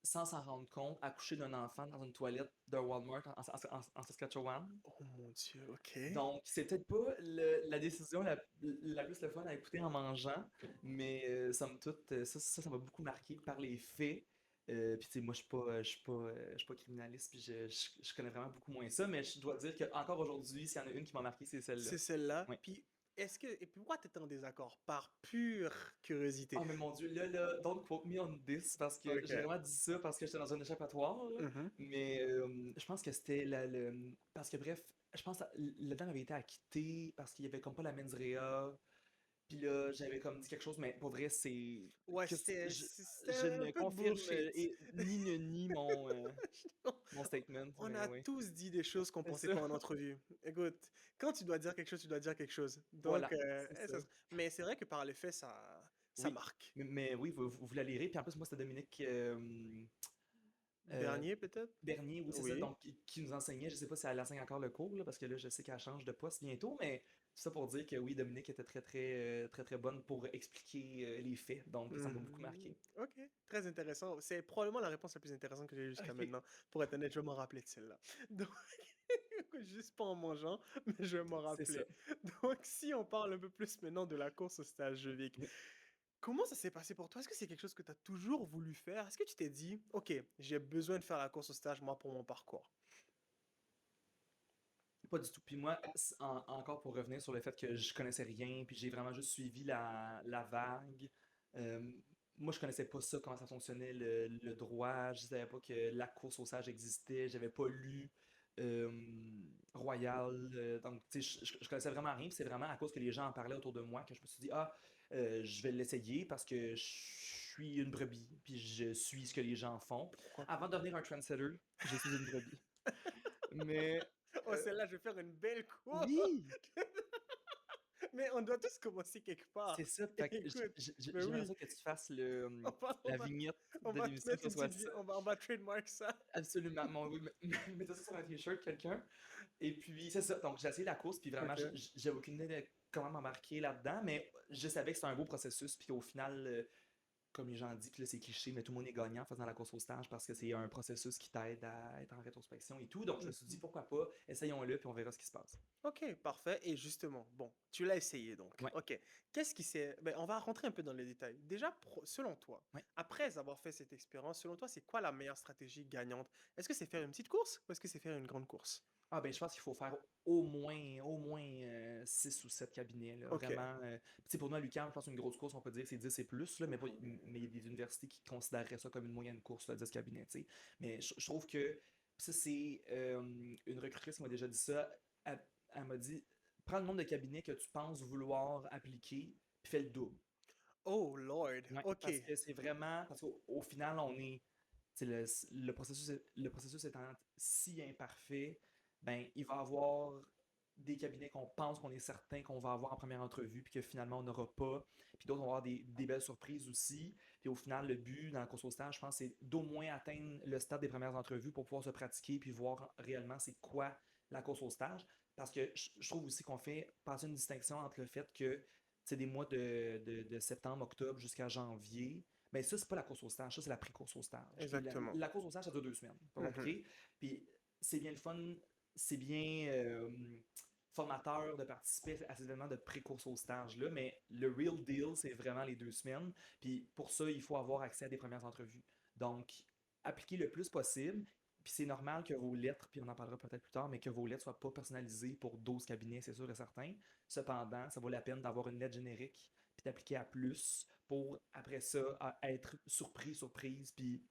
B: sans s'en rendre compte, accouché d'un enfant dans une toilette d'un Walmart en Saskatchewan.
A: Oh mon Dieu, ok.
B: Donc, c'est peut-être pas la décision la plus le fun à écouter en mangeant, mais somme toute, ça m'a beaucoup marqué par les faits. Puis, tu sais, moi, je suis pas criminaliste, puis je connais vraiment beaucoup moins ça, mais je dois dire qu'encore aujourd'hui, s'il y en a une qui m'a marqué, c'est celle-là.
A: C'est celle-là.
B: Oui.
A: Puis, est-ce que. Et puis pourquoi t'étais en désaccord? Par pure curiosité.
B: Oh, mais mon Dieu, là, don't quote me on this, parce que j'ai
A: Ok.
B: vraiment dit ça parce que j'étais dans un échappatoire, là.
A: Mhm.
B: Mais je pense que c'était parce que, bref, je pense que la dame avait été acquittée parce qu'il y avait comme pas la mens rea. Puis là, j'avais comme dit quelque chose, mais pour vrai, c'est.
A: Ouais,
B: que
A: c'était
B: je
A: un
B: ne
A: peu de
B: confirme
A: bullshit.
B: ni ne nie mon statement,
A: On
B: mais
A: a
B: oui.
A: tous dit des choses qu'on
B: C'est
A: pensait pas
B: ça.
A: en entrevue. Écoute, quand tu dois dire quelque chose, tu dois dire quelque chose. Donc,
B: Voilà, c'est ça.
A: mais c'est vrai que par les faits, ça
B: Oui.
A: marque.
B: Mais oui, vous la lirez. Puis en plus, moi, c'était Dominique euh,
A: Bernier, peut-être?
B: Bernier, oui, c'est ça,
A: Oui.
B: donc qui nous enseignait. Je sais pas si elle enseigne encore le cours, là, parce que là, je sais qu'elle change de poste bientôt, mais tout ça pour dire que oui, Dominique était très bonne pour expliquer les faits. Donc, ça m'a beaucoup
A: Mhm.
B: marqué.
A: Ok, très intéressant. C'est probablement la réponse la plus intéressante que j'ai eue jusqu'à
B: Ok.
A: maintenant. Pour être honnête, je vais m'en rappeler de celle-là. Donc, juste pas en mangeant, mais je vais m'en
B: C'est ça.
A: rappeler. Donc, si on parle un peu plus maintenant de la course au stage Jevic,
B: Oui.
A: comment ça s'est passé pour toi? Est-ce que c'est quelque chose que tu as toujours voulu faire? Est-ce que tu t'es dit, OK, j'ai besoin de faire la course au stage, moi, pour mon parcours?
B: Pas du tout. Puis moi, encore pour revenir sur le fait que je connaissais rien, puis j'ai vraiment juste suivi la vague. euh, Moi, je connaissais pas ça, comment ça fonctionnait le droit. Je savais pas que la course au sage existait. J'avais pas lu euh, Royal. Donc, tu sais, je connaissais vraiment rien. Puis c'est vraiment à cause que les gens en parlaient autour de moi que je me suis dit, ah, je vais l'essayer parce que je suis une brebis, puis je suis ce que les gens font.
A: Pourquoi pas?
B: Avant de devenir un trendsetter, je suis une brebis. Mais
A: Oh,
B: euh,
A: celle-là, je vais faire une belle course!
B: oui!
A: Mais on doit tous commencer quelque
B: C'est
A: part.
B: ça, fait que
A: Écoute, mais
B: j'aimerais
A: oui,
B: ça que tu fasses
A: on
B: la
A: va,
B: vignette
A: on
B: de
A: va te
B: l'émission, que
A: mettre
B: ce
A: une
B: soit
A: petite
B: ça.
A: on va trademark ça.
B: Absolument. Oui, mettez ça sur un t-shirt, quelqu'un. Et puis, c'est ça. Donc, j'ai essayé la course, puis vraiment,
A: Ok.
B: j'avais aucune idée de comment m'embarquer là-dedans, mais je savais que c'était un beau processus, puis au final, comme les gens disent, puis là, c'est cliché, mais tout le monde est gagnant en faisant la course au stage parce que c'est un processus qui t'aide à être en rétrospection et tout. Donc, je me suis dit,
A: Mhm.
B: pourquoi pas, essayons-le, puis on verra ce qui se passe.
A: Ok, parfait. Et justement, bon, tu l'as essayé donc.
B: Ouais,
A: Ok. Qu'est-ce qui s'est. Ben, on va rentrer un peu dans les détails. Déjà, selon toi,
B: ouais.
A: après avoir fait cette expérience, selon toi, c'est quoi la meilleure stratégie gagnante? Est-ce que c'est faire une petite course ou est-ce que c'est faire une grande course?
B: Ah ben, je pense qu'il faut faire au moins 6 ou 7 cabinets, là,
A: OK.
B: vraiment. Tu sais, pour nous, à l'UQAM, je pense qu'une grosse course, on peut dire c'est 10 et plus, là, mais il y a des universités qui considéreraient ça comme une moyenne course, là, 10 cabinets, tu sais. Mais je trouve que ça, c'est une recrutrice qui m'a déjà dit ça. Elle m'a dit, prends le nombre de cabinets que tu penses vouloir appliquer, puis fais le double.
A: Oh Lord!
B: Ouais, parce
A: OK.
B: que c'est vraiment, parce qu'au final, on est, tu sais, le processus étant si imparfait, ben, il va y avoir des cabinets qu'on pense qu'on est certain qu'on va avoir en première entrevue, puis que finalement on n'aura pas. Puis d'autres vont avoir des belles surprises aussi. Puis au final, le but dans la course au stage, je pense, c'est d'au moins atteindre le stade des premières entrevues pour pouvoir se pratiquer, puis voir réellement c'est quoi la course au stage. Parce que je trouve aussi qu'on fait passer une distinction entre le fait que c'est des mois de septembre, octobre jusqu'à janvier. Mais ça, c'est pas la course au stage, ça, c'est la pré-course au stage. Puis la,
A: Exactement.
B: la course au stage, ça dure 2 semaines. Pas
A: Mhm.
B: compliqué. Puis c'est bien le fun, c'est bien formateur de participer à ces événements de pré-course au stage-là, mais le real deal, c'est vraiment les 2 semaines. Puis pour ça, il faut avoir accès à des premières entrevues. Donc, appliquez le plus possible. Puis c'est normal que vos lettres, puis on en parlera peut-être plus tard, mais que vos lettres soient pas personnalisées pour 12 cabinets, c'est sûr et certain. Cependant, ça vaut la peine d'avoir une lettre générique, puis d'appliquer à plus pour, après ça, être surprise, puis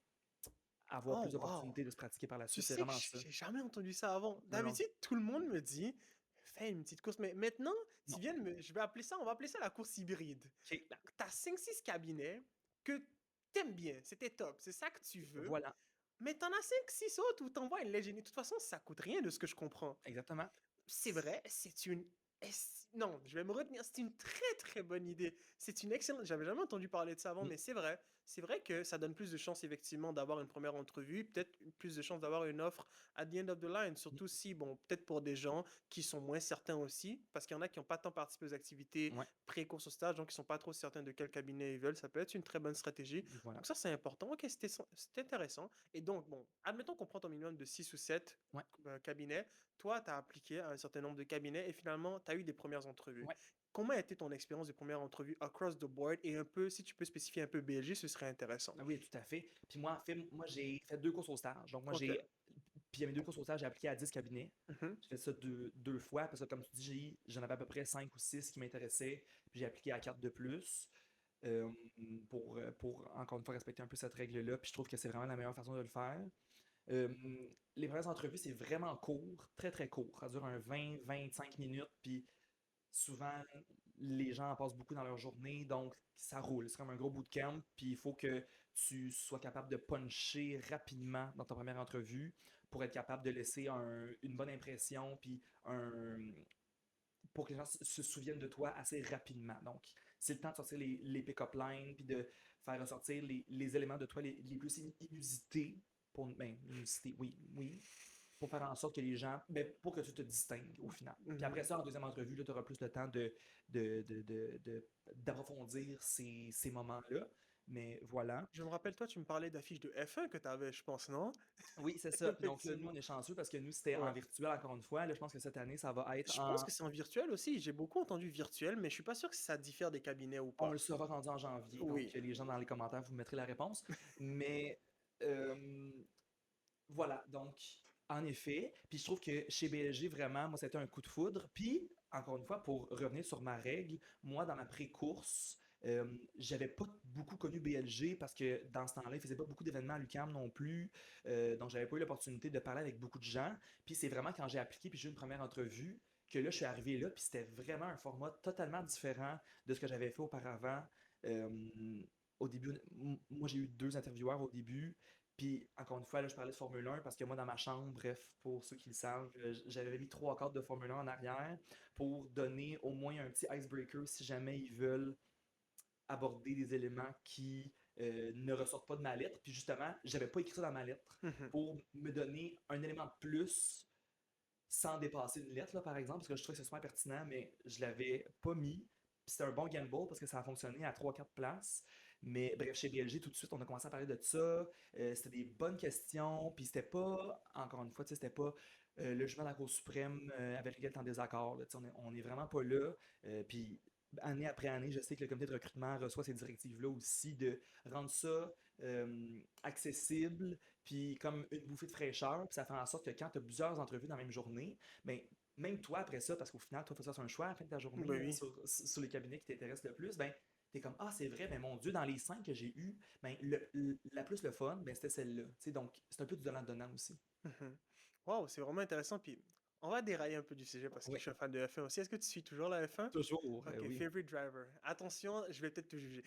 B: avoir
A: Oh
B: plus
A: wow!
B: d'opportunités de se pratiquer par la
A: Tu
B: suite. C'est
A: sais que
B: vraiment ça.
A: j'ai jamais entendu ça avant.
B: Non, non,
A: D'habitude, tout le monde me dit: «Fais une petite course», mais maintenant, tu
B: non.
A: viens de me je vais appeler ça on va appeler ça la course hybride.
B: OK,
A: Là, tu as 5-6 cabinets que t'aimes bien, c'était top, c'est ça que tu veux,
B: voilà,
A: mais t'en as 5-6 autres où t'envoies une lettre générique. De toute façon, ça coûte rien de ce que je comprends.
B: exactement.
A: C'est vrai, c'est une non, je vais me retenir, c'est une très, très bonne idée. C'est une excellente j'avais jamais entendu parler de ça avant,
B: Mm,
A: mais c'est vrai. C'est vrai que ça donne plus de chances effectivement d'avoir une première entrevue, peut-être plus de chances d'avoir une offre at the end of the line,
B: mm,
A: surtout si, bon, peut-être pour des gens qui sont moins certains aussi, parce qu'il y en a qui n'ont pas tant participé aux activités
B: ouais,
A: pré-course au stage, donc ils sont pas trop certains de quel cabinet ils veulent. Ça peut être une très bonne stratégie.
B: voilà.
A: Donc ça, c'est important. OK, c'est intéressant. Et donc, bon, admettons qu'on prend ton minimum de 6 ou 7
B: Ouais,
A: cabinets. Toi, tu as appliqué à un certain nombre de cabinets et finalement, tu as eu des premières entrevues.
B: ouais.
A: Comment a été ton expérience de première entrevue across the board et un peu, si tu peux spécifier un peu BLG, ce serait intéressant.
B: Ah oui, tout à fait. Puis moi, en fait, moi, j'ai fait 2 courses au stage. Donc, moi,
A: OK.
B: puis il y avait 2 courses au stage, j'ai appliqué à 10 cabinets.
A: Mhm.
B: J'ai fait ça deux fois, parce que comme tu dis, j'en avais à peu près 5 ou 6 qui m'intéressaient, puis j'ai appliqué à 4 de plus. euh, pour, encore une fois, respecter un peu cette règle-là. Puis je trouve que c'est vraiment la meilleure façon de le faire. Euh, les premières entrevues, c'est vraiment court, très très court. Ça dure un 20-25 minutes, puis souvent, les gens en passent beaucoup dans leur journée, donc ça roule. C'est comme un gros bootcamp, puis il faut que tu sois capable de puncher rapidement dans ta première entrevue pour être capable de laisser une bonne impression, puis pour que les gens se souviennent de toi assez rapidement. Donc, c'est le temps de sortir les pick-up lines, puis de faire ressortir les éléments de toi les plus inusités, ben, inusités, oui, oui, pour faire en sorte que les gens, ben, pour que tu te distingues au final. Puis
A: Mhm.
B: après ça, en deuxième entrevue, tu auras plus le temps d'approfondir ces moments-là. Mais voilà.
A: Je me rappelle, toi, tu me parlais d'affiches de F1 que tu avais, je pense, non?
B: Oui, c'est ça. Puis donc là, nous,
A: Effectivement.
B: on est chanceux parce que nous, c'était en
A: Ouais.
B: virtuel encore une fois. Là, je pense que cette année, ça va être
A: Je pense
B: en.
A: que c'est en virtuel aussi. J'ai beaucoup entendu virtuel, mais je suis pas sûr que ça diffère des cabinets ou
B: On le
A: pas.
B: saura rendu en janvier. Donc,
A: Oui.
B: les gens dans les commentaires, vous mettrez la réponse. Mais euh, voilà, donc, en effet, puis je trouve que chez BLG, vraiment, moi, c'était un coup de foudre. Puis, encore une fois, pour revenir sur ma règle, moi, dans ma pré-course, j'avais pas beaucoup connu BLG parce que dans ce temps-là, il faisait pas beaucoup d'événements à l'UQAM non plus. Donc, j'avais pas eu l'opportunité de parler avec beaucoup de gens. Puis, c'est vraiment quand j'ai appliqué puis j'ai eu une première entrevue que là, je suis arrivé là, puis c'était vraiment un format totalement différent de ce que j'avais fait auparavant. Euh, Au début, moi, j'ai eu 2 intervieweurs au début. Puis, encore une fois, là, je parlais de Formule 1 parce que moi, dans ma chambre, bref, pour ceux qui le savent, j'avais mis 3 cadres de Formule 1 en arrière pour donner au moins un petit icebreaker si jamais ils veulent aborder des éléments qui ne ressortent pas de ma lettre. Puis justement, j'avais pas écrit ça dans ma lettre
A: Mhm.
B: pour me donner un élément de plus sans dépasser une lettre, là, par exemple, parce que je trouvais que c'est super pertinent, mais je l'avais pas mis. Puis c'était un bon gamble parce que ça a fonctionné à 3-4 places. Mais bref, chez BLG, tout de suite, on a commencé à parler de ça. C'était des bonnes questions. Puis c'était pas, encore une fois, tu sais, c'était pas le jugement de la Cour suprême avec lequel tu es en désaccord. Là. Tu sais, on est vraiment pas là. Puis année après année, je sais que le comité de recrutement reçoit ces directives-là aussi de rendre ça accessible puis comme une bouffée de fraîcheur, puis ça fait en sorte que quand tu as plusieurs entrevues dans la même journée, ben, même toi après ça, parce qu'au final, toi, il faut faire un choix à la fin de ta journée
A: Ben oui.
B: sur les cabinets qui t'intéressent le plus, ben, t'es comme, ah, c'est vrai, mais mon Dieu, dans les 5 que j'ai eu, ben, la plus le fun, ben, c'était celle-là. Tu sais, donc, c'est un peu du donnant-donnant aussi.
A: Mhm. Wow, c'est vraiment intéressant. Puis, on va dérailler un peu du sujet parce que je
B: Oui,
A: suis un fan de F1 aussi. Est-ce que tu suis toujours la F1?
B: toujours,
A: Ok,
B: oui.
A: favorite driver. Attention, je vais peut-être te juger.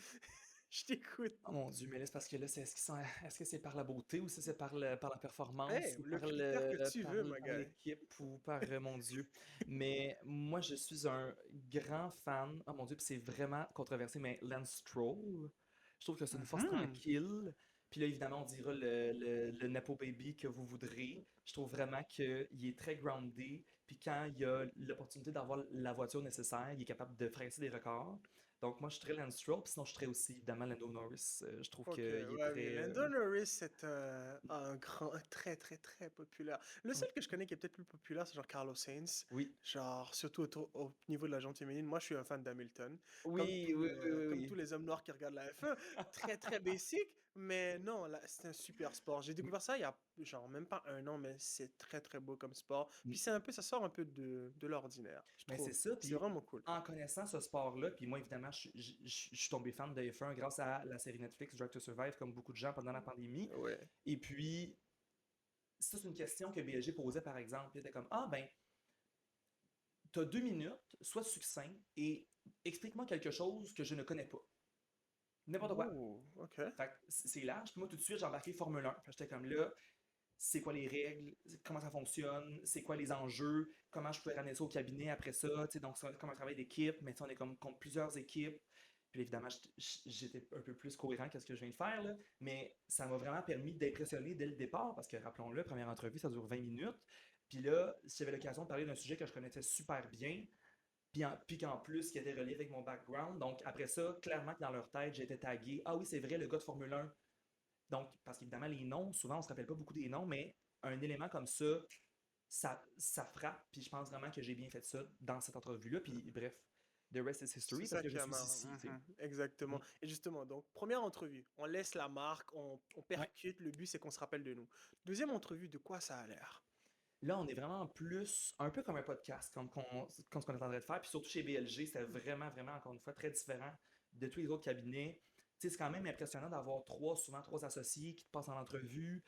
A: Je t'écoute.
B: Oh mon Dieu, mais là, c'est parce que là, est-ce que c'est par la beauté ou c'est par la performance
A: Hey,
B: ou
A: le critère que tu veux, ma
B: par
A: guy.
B: l'équipe ou par mon Dieu. Mais moi, je suis un grand fan. Oh mon Dieu, puis c'est vraiment controversé, mais Lance Stroll, je trouve que c'est une force
A: Mhm.
B: tranquille. Puis là, évidemment, on dira le Nepo Baby que vous voudrez. Je trouve vraiment qu'il est très groundé. Puis quand il a l'opportunité d'avoir la voiture nécessaire, il est capable de fresser des records. Donc moi, je suis très Lance Stroll, puis sinon je suis très aussi, évidemment, Lando Norris. Je trouve
A: Ok,
B: qu'il est
A: ouais, oui.
B: très...
A: Lando Norris, c'est un très, très, très populaire. Le
B: ouais.
A: seul que je connais qui est peut-être plus populaire, c'est genre Carlos Sainz.
B: Oui,
A: Genre, surtout au niveau de la gente féminine. Moi, je suis un fan d'Hamilton.
B: oui, oui, oui, oui,
A: Comme tous
B: oui.
A: les hommes noirs qui regardent la F1. Très, très basic. Mais non, là, c'est un super sport. J'ai
B: Mm,
A: découvert ça il y a, genre, même pas un an, mais c'est très, très beau comme sport.
B: mm.
A: Puis c'est un peu, ça sort un peu de l'ordinaire, je
B: Mais c'est
A: trouve.
B: ça,
A: C'est
B: puis
A: vraiment cool.
B: en connaissant ce sport-là, puis moi, évidemment, je suis tombé fan de F1 grâce à la série Netflix Drive to Survive, comme beaucoup de gens pendant la pandémie.
A: Ouais.
B: Et puis, ça, c'est une question que BLG posait, par exemple. Il était comme, ah, ben, t'as 2 minutes, sois succinct et explique-moi quelque chose que je ne connais pas. N'importe quoi.
A: Oh, ok.
B: Fait que c'est large. Puis moi, tout de suite, j'ai embarqué Formule 1. Fait que j'étais comme là, c'est quoi les règles, comment ça fonctionne, c'est quoi les enjeux, comment je peux ramener ça au cabinet après ça, tu sais, donc c'est comme un travail d'équipe, mais tu sais, on est comme contre plusieurs équipes. Puis évidemment, j'étais un peu plus cohérent que ce que je viens de faire, là, mais ça m'a vraiment permis d'impressionner dès le départ, parce que rappelons-le, première entrevue, ça dure 20 minutes. Puis là, j'avais l'occasion de parler d'un sujet que je connaissais super bien, puis qu'en plus, qui était relié avec mon background. Donc après ça, clairement que dans leur tête, j'étais tagué. Ah oui, c'est vrai, le gars de Formule 1. Donc, parce qu'évidemment, les noms, souvent, on se rappelle pas beaucoup des noms, mais un élément comme ça frappe. Puis je pense vraiment que j'ai bien fait ça dans cette entrevue-là. Puis bref, the rest is
A: C'est
B: history parce
A: ça
B: que je
A: qui a
B: suis
A: marre.
B: ici, tu sais.
A: Mhm, exactement.
B: Mm.
A: Et justement, donc, première entrevue, on laisse la marque, on
B: Ouais.
A: percute, le but c'est qu'on se rappelle de nous. Deuxième entrevue, de quoi ça a l'air?
B: Là, on est vraiment plus, un peu comme un podcast, comme ce qu'on est en train de faire. Puis surtout chez BLG, c'était vraiment, vraiment, encore une fois, très différent de tous les autres cabinets. Tu sais, c'est quand même impressionnant d'avoir souvent trois associés qui te passent en entrevue,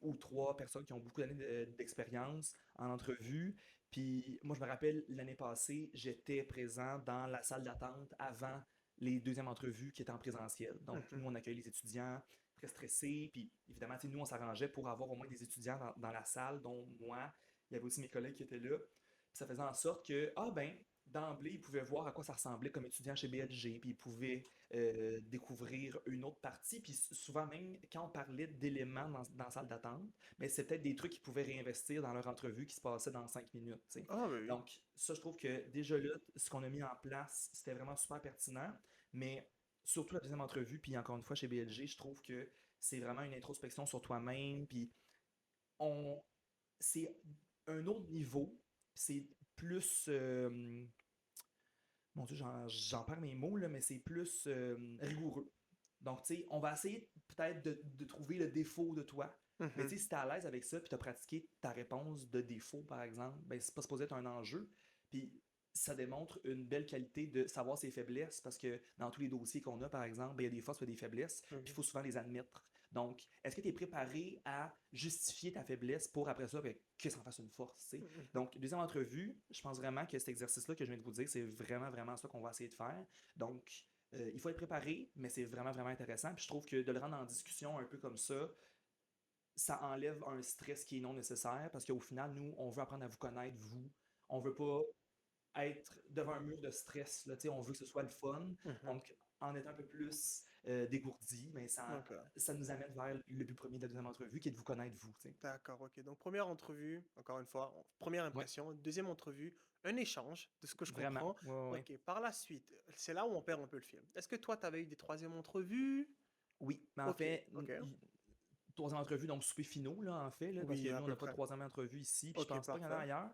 B: ou trois personnes qui ont beaucoup d'années d'expérience en entrevue. Puis moi, je me rappelle, l'année passée, j'étais présent dans la salle d'attente avant les deuxièmes entrevues qui étaient en présentiel. Donc,
A: Mhm.
B: nous, on accueille les étudiants très stressés. Puis évidemment, tu sais, nous, on s'arrangeait pour avoir au moins des étudiants dans la salle, dont moi. Il y avait aussi mes collègues qui étaient là. Puis ça faisait en sorte que, ah ben, d'emblée, ils pouvaient voir à quoi ça ressemblait comme étudiant chez BLG, puis ils pouvaient découvrir une autre partie. Puis souvent même, quand on parlait d'éléments dans la salle d'attente, mais c'était peut-être des trucs qu'ils pouvaient réinvestir dans leur entrevue qui se passait dans 5 minutes, tu sais.
A: Ah, bah oui.
B: Donc, ça, je trouve que déjà là, ce qu'on a mis en place, c'était vraiment super pertinent. Mais surtout la deuxième entrevue, puis encore une fois chez BLG, je trouve que c'est vraiment une introspection sur toi-même, puis on, c'est un autre niveau, c'est plus, mon Dieu, j'en perds mes mots, là, mais c'est plus rigoureux. Donc, tu sais, on va essayer peut-être de trouver le défaut de toi, mais
A: Mhm.
B: tu sais, si t'es à l'aise avec ça, puis t'as pratiqué ta réponse de défaut, par exemple, ben c'est pas supposé être un enjeu, puis ça démontre une belle qualité de savoir ses faiblesses, parce que dans tous les dossiers qu'on a, par exemple, ben, il y a des forces et des faiblesses, puis il
A: Mhm.
B: faut souvent les admettre. Donc, est-ce que tu es préparé à justifier ta faiblesse pour après ça que ça en fasse une force, tu sais?
A: Mhm.
B: Donc, deuxième entrevue, je pense vraiment que cet exercice-là que je viens de vous dire, c'est vraiment, vraiment ça qu'on va essayer de faire. Donc, il faut être préparé, mais c'est vraiment, vraiment intéressant. Puis je trouve que de le rendre en discussion un peu comme ça enlève un stress qui est non nécessaire parce qu'au final, nous, on veut apprendre à vous connaître, vous. On veut pas être devant un mur de stress. Là, on veut que ce soit le fun.
A: Mhm.
B: Donc, en étant un peu plus dégourdi, mais
A: Ok.
B: ça nous amène vers le but premier de la deuxième entrevue, qui est de vous connaître, vous. T'sais.
A: D'accord, ok. Donc, première entrevue, encore une fois, première
B: Ouais,
A: impression. Deuxième entrevue, un échange, de ce que je
B: vraiment.
A: comprends.
B: Ouais, ouais, ouais.
A: Ok, par la suite, c'est là où on perd un peu le film. Est-ce que toi, tu avais eu des troisième entrevues?
B: Oui, mais en
A: Ok,
B: fait,
A: ok.
B: troisième entrevue, donc souper finaux, là, en fait, là, parce que
A: Oui, à
B: nous, on
A: peu
B: n'a pas de
A: près.
B: troisième entrevue ici, puis je
A: Ok,
B: pense pas qu'il y en a
A: parfait.
B: ailleurs.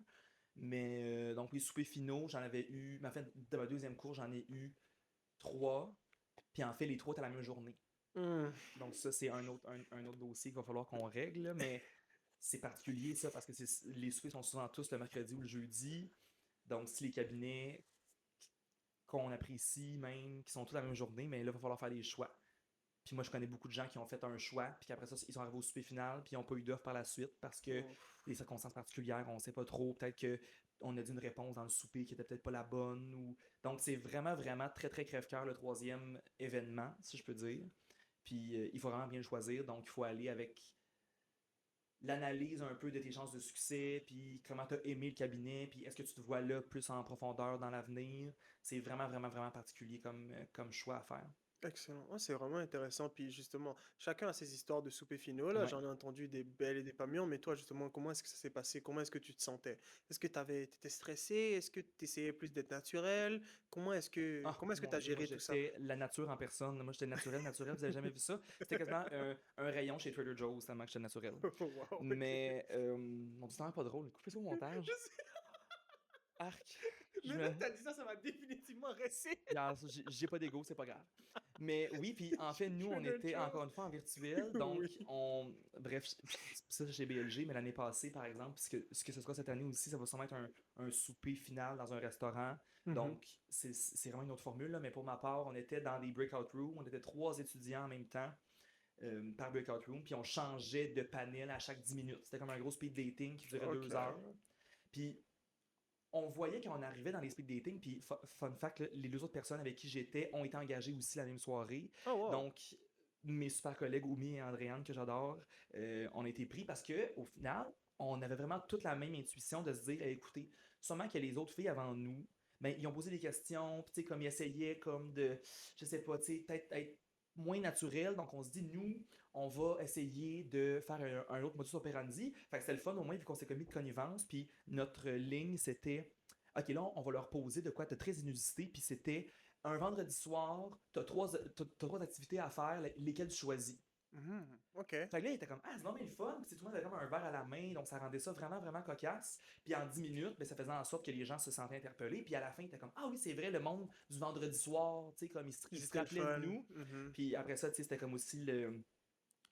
B: Mais donc, les soupers finaux, j'en avais eu, mais en fait, de ma deuxième cours, j'en ai eu trois, puis en fait, les trois étaient la même journée.
A: Mmh.
B: Donc ça, c'est un autre dossier qu'il va falloir qu'on règle, là, mais c'est particulier ça parce que les soupers sont souvent tous le mercredi ou le jeudi. Donc si les cabinets qu'on apprécie même, qui sont tous la même journée, mais là, il va falloir faire des choix. Puis moi, je connais beaucoup de gens qui ont fait un choix, puis qu'après ça, ils sont arrivés au souper final, puis ils n'ont pas eu d'offre par la suite parce que
A: Ouf.
B: les circonstances particulières, on ne sait pas trop. Peut-être qu'on a dit une réponse dans le souper qui était peut-être pas la bonne. Donc, c'est vraiment, vraiment très, très crève-cœur le troisième événement, si je peux dire. Puis, il faut vraiment bien le choisir. Donc, il faut aller avec l'analyse un peu de tes chances de succès, puis comment tu as aimé le cabinet, puis est-ce que tu te vois là plus en profondeur dans l'avenir. C'est vraiment, vraiment, vraiment particulier comme choix à faire.
A: Excellent. Ouais, c'est vraiment intéressant. Puis justement, chacun a ses histoires de souper finaux. Là,
B: Ouais.
A: j'en ai entendu des belles et des pas mûres. Mais toi, justement, comment est-ce que ça s'est passé? Comment est-ce que tu te sentais? Est-ce que tu étais stressé? Est-ce que tu essayais plus d'être naturel?
B: Ah,
A: Comment est-ce que tu
B: mon
A: as
B: Dieu, moi
A: géré tout ça?
B: j'étais la nature en personne. Moi j'étais naturel, naturel. Vous avez jamais vu ça? C'était quasiment un rayon chez Trader Joe's, tellement que j'étais naturel.
A: Wow, ok.
B: Mais, mon Dieu, c'est vraiment pas drôle. Coupez ça au
A: Je
B: montage.
A: sais.
B: Arc. Je
A: Maintenant
B: me,
A: que tu as dit ça, ça m'a définitivement resté.
B: Regarde, j'ai pas d'ego, c'est pas grave. Mais oui, puis en fait, nous, on
A: Trader
B: était encore
A: Joe's.
B: une fois en virtuel, donc
A: Oui.
B: bref, ça chez BLG, mais l'année passée, par exemple, puisque ce que ce sera cette année aussi, ça va sûrement être un souper final dans un restaurant.
A: Mhm.
B: Donc, c'est vraiment une autre formule, là, mais pour ma part, on était dans des breakout rooms, on était trois étudiants en même temps par breakout room, puis on changeait de panel à chaque 10 minutes. C'était comme un gros speed dating qui durait
A: Ok.
B: 2 heures. Puis on voyait quand on arrivait dans les speed dating, puis fun fact, là, les deux autres personnes avec qui j'étais ont été engagées aussi la même soirée.
A: Oh, wow.
B: Donc, mes super collègues Oumi et Andréane, que j'adore, ont été pris parce que au final, on avait vraiment toute la même intuition de se dire, écoutez, sûrement que les autres filles avant nous, ben, ils ont posé des questions, puis tu sais, comme ils essayaient comme de, je sais pas, tu sais, peut-être être moins naturel. Donc, on se dit, nous, on va essayer de faire un autre modus operandi. Fait que c'était le fun au moins, vu qu'on s'est commis de connivence. Puis notre ligne, c'était, OK, là, on va leur poser de quoi de très inusité. Puis c'était un vendredi soir, t'as trois activités à faire, lesquelles tu choisis.
A: Mhm. Ok.
B: Fait que là, il était comme, ah, c'est vraiment le fun. Puis tout le monde avait comme un verre à la main, donc ça rendait ça vraiment, vraiment cocasse. Puis en 10 minutes, ben, ça faisait en sorte que les gens se sentaient interpellés. Puis à la fin, il était comme, ah oui, c'est vrai, le monde du vendredi soir, tu sais, comme il se
A: C'était le
B: rappelait de
A: fun.
B: nous.
A: Mhm.
B: Puis après ça, tu sais, c'était comme aussi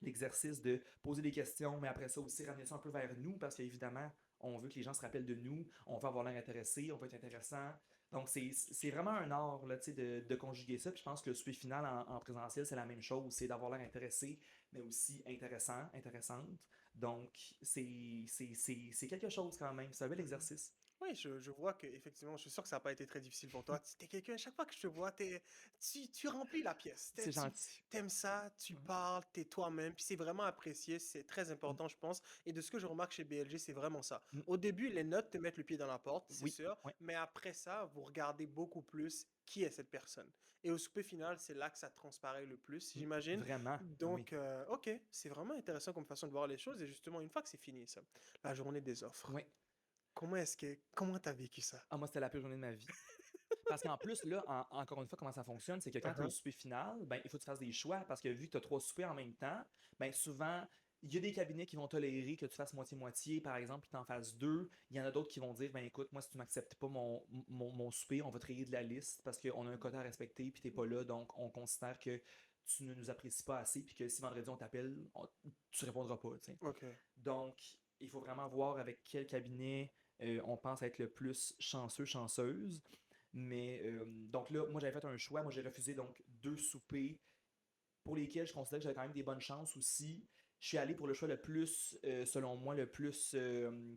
B: l'exercice de poser des questions, mais après ça aussi ramener ça un peu vers nous, parce qu'évidemment, on veut que les gens se rappellent de nous, on veut avoir l'air intéressé, on veut être intéressant. Donc, c'est vraiment un art là, de conjuguer ça. Puis je pense que le souper final en présentiel, c'est la même chose. C'est d'avoir l'air intéressé, mais aussi intéressant, intéressante. Donc, c'est quelque chose quand même. C'est un bel
A: Mhm.
B: exercice.
A: Oui, je vois que effectivement, je suis sûr que ça n'a pas été très difficile pour toi. Tu es quelqu'un, chaque fois que je te vois, tu remplis la pièce.
B: C'est
A: Tu
B: gentil.
A: aimes ça, tu
B: Ouais.
A: parles, tu es toi-même, puis c'est vraiment apprécié, c'est très
B: Mm,
A: important, je pense. Et de ce que je remarque chez BLG, c'est vraiment ça.
B: mm.
A: Au début, les notes te mettent le pied dans la porte, c'est
B: Oui,
A: sûr,
B: ouais,
A: mais après ça, vous regardez beaucoup plus qui est cette personne. Et au souper final, c'est là que ça transparaît le plus,
B: mm,
A: j'imagine.
B: vraiment. Ah oui.
A: Donc, ok, c'est vraiment intéressant comme façon de voir les choses. Et justement, une fois que c'est fini, ça, la journée des offres.
B: Ouais.
A: Comment t'as vécu ça?
B: Ah, moi, c'était la pire journée de ma vie. Parce qu'en plus, là, encore une fois, comment ça fonctionne, c'est que quand tu as le
A: Uhum.
B: souper final, ben, il faut que tu fasses des choix parce que vu que tu as trois soupers en même temps, ben, souvent, il y a des cabinets qui vont tolérer que tu fasses moitié-moitié, par exemple, puis tu en fasses deux. Il y en a d'autres qui vont dire, ben écoute, moi, si tu n'acceptes pas mon souper, on va te rayer de la liste parce qu'on a un quota à respecter, puis tu n'es pas là, donc on considère que tu ne nous apprécies pas assez, puis que si vendredi on t'appelle, tu répondras pas. Tu sais.
A: Ok.
B: Donc, il faut vraiment voir avec quel cabinet on pense être le plus chanceux, chanceuse. Mais donc là, moi j'avais fait un choix. Moi j'ai refusé donc deux soupers pour lesquels je considère que j'avais quand même des bonnes chances aussi. Je suis allé pour le choix le plus, selon moi, le plus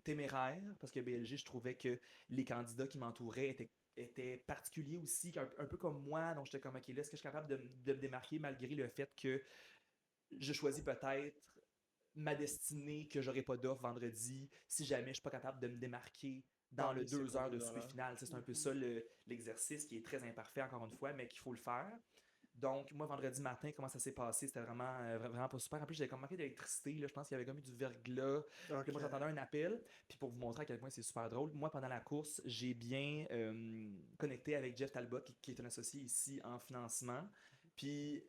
B: téméraire, parce que BLG, je trouvais que les candidats qui m'entouraient étaient particuliers aussi, un peu comme moi. Donc j'étais comme, ok, là, est-ce que je suis capable de me démarquer malgré le fait que je choisis peut-être ma destinée, que j'aurai pas d'offre vendredi, si jamais je suis pas capable de me démarquer dans le
A: Parmi ces
B: 2 heures de souper
A: candidats-là.
B: final. C'est un peu
A: Mhm.
B: ça l'exercice qui est très imparfait, encore une fois, mais qu'il faut le faire. Donc, moi, vendredi matin, comment ça s'est passé? C'était vraiment, vraiment pas super. En plus, j'avais comme manqué d'électricité. Là, je pense qu'il y avait comme eu du verglas. Puis là,
A: Ok.
B: moi, j'entendais un appel. Puis pour vous montrer à quel point c'est super drôle, moi, pendant la course, j'ai bien connecté avec Jeff Talbot, qui est un associé ici en financement. Puis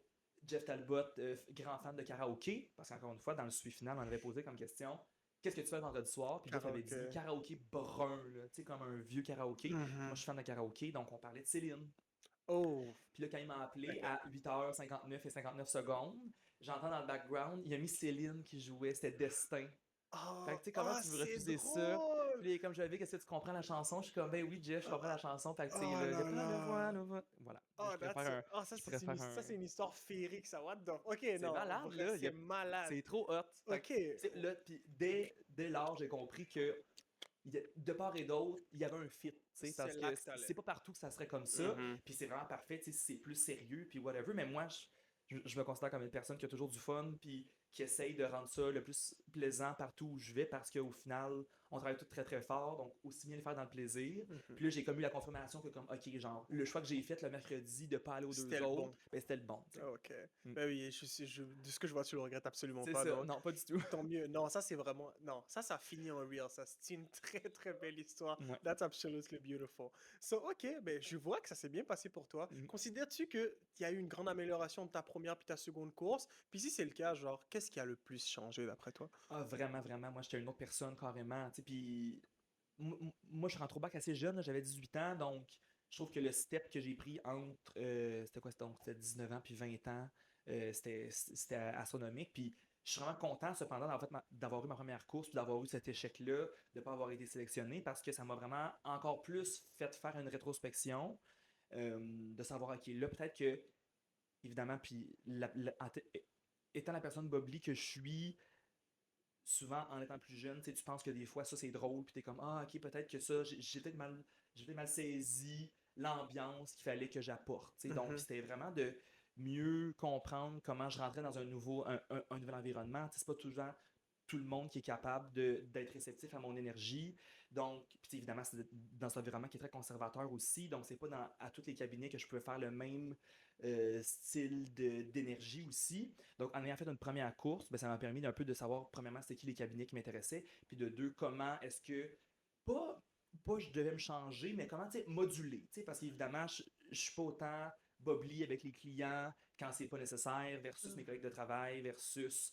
B: Jeff Talbot, grand fan de karaoké, parce qu'encore une fois, dans le suivi final, on avait posé comme question qu'est-ce que tu fais le vendredi soir? Puis Jeff avait dit
A: Karaoke.
B: karaoké brun, là, tu sais, comme un vieux karaoké. Moi, je
A: Mhm.
B: suis fan de karaoké, donc on parlait de Céline.
A: Oh,
B: Puis là, quand il m'a appelé
A: ok.
B: à 8h59 et 59 secondes, j'entends dans le background, il a mis Céline qui jouait, c'était Destin. Fait
A: Oh,
B: que tu sais, comment
A: oh,
B: tu veux
A: c'est
B: refuser ça?
A: drôle!
B: Puis là, comme je l'avais, qu'est-ce que tu comprends la chanson? Je suis comme, ben oui, Jeff, je comprends la chanson. Fait que tu sais,
A: Oh
B: le
A: là
B: pas le voix,
A: là!
B: le voix. Voilà.
A: Oh, ça,
B: Je pourrais faire
A: ça,
B: un.
A: c'est une histoire féerique, ça. What the... Ok,
B: C'est
A: non,
B: malade,
A: vrai,
B: là.
A: c'est malade.
B: C'est trop hot. Fait que,
A: Ok,
B: tu sais, là, puis dès lors, j'ai compris que de part et d'autre, il y avait un fit, tu sais,
A: c'est
B: parce
A: là
B: que
A: que t'allais.
B: c'est pas partout que ça serait comme ça,
A: Mhm.
B: puis c'est vraiment parfait, tu sais, si c'est plus sérieux, puis whatever, mais moi, je me considère comme une personne qui a toujours du fun, puis qui essaye de rendre ça le plus plaisant partout où je vais, parce qu'au final, on travaille tout très très fort, donc aussi bien le faire dans le plaisir.
A: Mhm.
B: Puis là, j'ai comme eu la confirmation que comme, ok, genre, le choix que j'ai fait le mercredi de pas aller aux
A: C'était
B: deux
A: le bon.
B: autres, ben c'était le bon, tu sais.
A: Ok.
B: Mm.
A: Ben oui, de ce que je vois, tu le regrettes absolument
B: C'est
A: pas,
B: ça,
A: donc
B: non, pas du tout.
A: tant mieux. Non, ça c'est vraiment... Non, ça finit en real, ça. C'est une très très belle histoire.
B: Ouais.
A: That's absolutely beautiful. So, ok, ben je vois que ça s'est bien passé pour toi.
B: Mm.
A: Considères-tu qu'il y a eu une grande amélioration de ta première puis ta seconde course? Puis si c'est le cas, genre, qu'est-ce qui a le plus changé d'après toi?
B: Ah, vraiment, vraiment, moi, j'étais une autre personne carrément, tu sais, puis moi, je rentre au bac assez jeune, là, j'avais 18 ans, donc je trouve que le step que j'ai pris entre, c'était quoi, c'était 19 ans puis 20 ans, c'était astronomique. Puis je suis vraiment content, cependant, en fait, d'avoir eu ma première course, puis d'avoir eu cet échec-là, de ne pas avoir été sélectionné, parce que ça m'a vraiment encore plus fait faire une rétrospection, de savoir, ok, là, peut-être que, évidemment, puis étant la personne Bobli que je suis, souvent en étant plus jeune, tu sais, tu penses que des fois ça c'est drôle, puis t'es comme ah ok peut-être que ça j'ai peut-être mal saisi l'ambiance qu'il fallait que j'apporte. Tu sais. Donc
A: Mhm.
B: c'était vraiment de mieux comprendre comment je rentrais dans un nouvel environnement. Tu sais, c'est pas toujours tout le monde qui est capable d'être réceptif à mon énergie. Donc, puis évidemment, c'est dans un environnement qui est très conservateur aussi. Donc, c'est pas à tous les cabinets que je pouvais faire le même style d'énergie aussi. Donc, en ayant fait une première course, ben, ça m'a permis d'un peu de savoir, premièrement, c'était qui les cabinets qui m'intéressaient, puis de deux, comment est-ce que, pas, pas je devais me changer, mais comment, tu sais, moduler, tu sais, parce qu'évidemment, je suis pas autant bobli avec les clients quand c'est pas nécessaire versus mes collègues de travail versus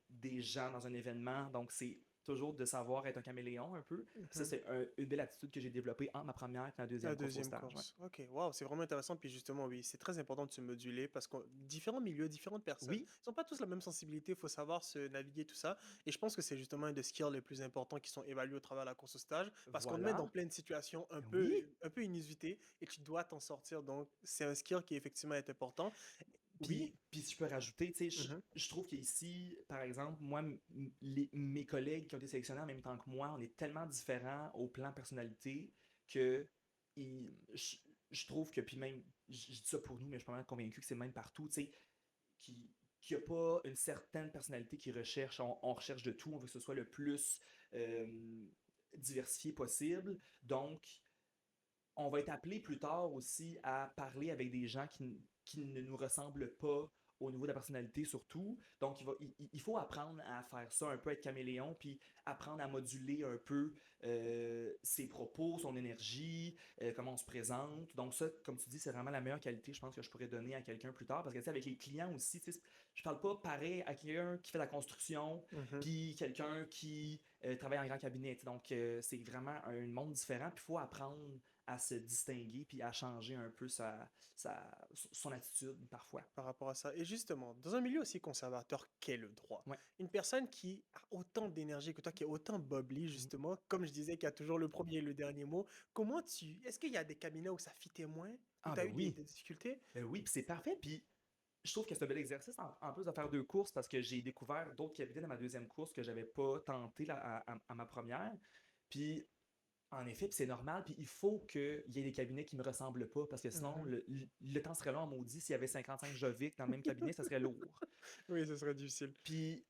B: des gens dans un événement. Donc, c'est toujours de savoir être un caméléon un peu. Puis ça,
A: Mhm.
B: c'est une belle attitude que j'ai développée entre ma première et ma
A: La
B: deuxième course au
A: deuxième
B: stage. Ouais.
A: course. Ok, waouh, c'est vraiment intéressant. Puis justement, oui, c'est très important de se moduler parce que différents milieux, différentes personnes,
B: Oui,
A: ils n'ont pas tous la même sensibilité. Il faut savoir se naviguer tout ça. Et je pense que c'est justement un des skills les plus importants qui sont évalués au travers de la course au stage parce qu'on te met dans
B: voilà.
A: plein de situations
B: Oui,
A: un peu inusitées et tu dois t'en sortir. Donc, c'est un skill qui effectivement est important. Oui.
B: puis si je peux rajouter, tu sais,
A: Mhm,
B: je trouve qu'ici, par exemple, moi, mes collègues qui ont été sélectionnés en même temps que moi, on est tellement différents au plan personnalité que je, je trouve que, puis même, je dis ça pour nous, mais je suis pas mal convaincu que c'est même partout, tu sais, qu'il n'y a pas une certaine personnalité qui recherche, on recherche de tout, on veut que ce soit le plus diversifié possible. Donc, on va être appelé plus tard aussi à parler avec des gens qui ne nous ressemblent pas au niveau de la personnalité surtout. Donc, il faut apprendre à faire ça, un peu être caméléon, puis apprendre à moduler un peu ses propos, son énergie, comment on se présente. Donc ça, comme tu dis, c'est vraiment la meilleure qualité, je pense, que je pourrais donner à quelqu'un plus tard. Parce que, tu sais, avec les clients aussi, tu sais, je parle pas pareil à quelqu'un qui fait la construction,
A: mhm.
B: puis quelqu'un qui travaille en grand cabinet. Tu sais. Donc, c'est vraiment un monde différent, puis il faut apprendre à se distinguer puis à changer un peu son attitude parfois.
A: Par rapport à ça. Et justement, dans un milieu aussi conservateur qu'est le droit,
B: Ouais.
A: une personne qui a autant d'énergie que toi, qui est autant bubbly,
B: Mhm.
A: justement, comme je disais, qui a toujours le premier et le dernier mot, est-ce qu'il y a des cabinets où ça fitait moins, où
B: Ah
A: tu as
B: ben
A: eu
B: oui,
A: des difficultés?
B: ben oui, puis c'est parfait. Puis je trouve que c'est un bel exercice en plus de faire deux courses parce que j'ai découvert d'autres cabinets dans ma deuxième course que j'avais pas tenté là, à ma première. Puis en effet, puis c'est normal, puis il faut qu'il y ait des cabinets qui me ressemblent pas parce que sinon
A: Mhm.
B: le temps serait long en maudit. S'il y avait 55 Jovic dans le même cabinet, ça serait lourd.
A: Oui, ce serait difficile.
B: Puis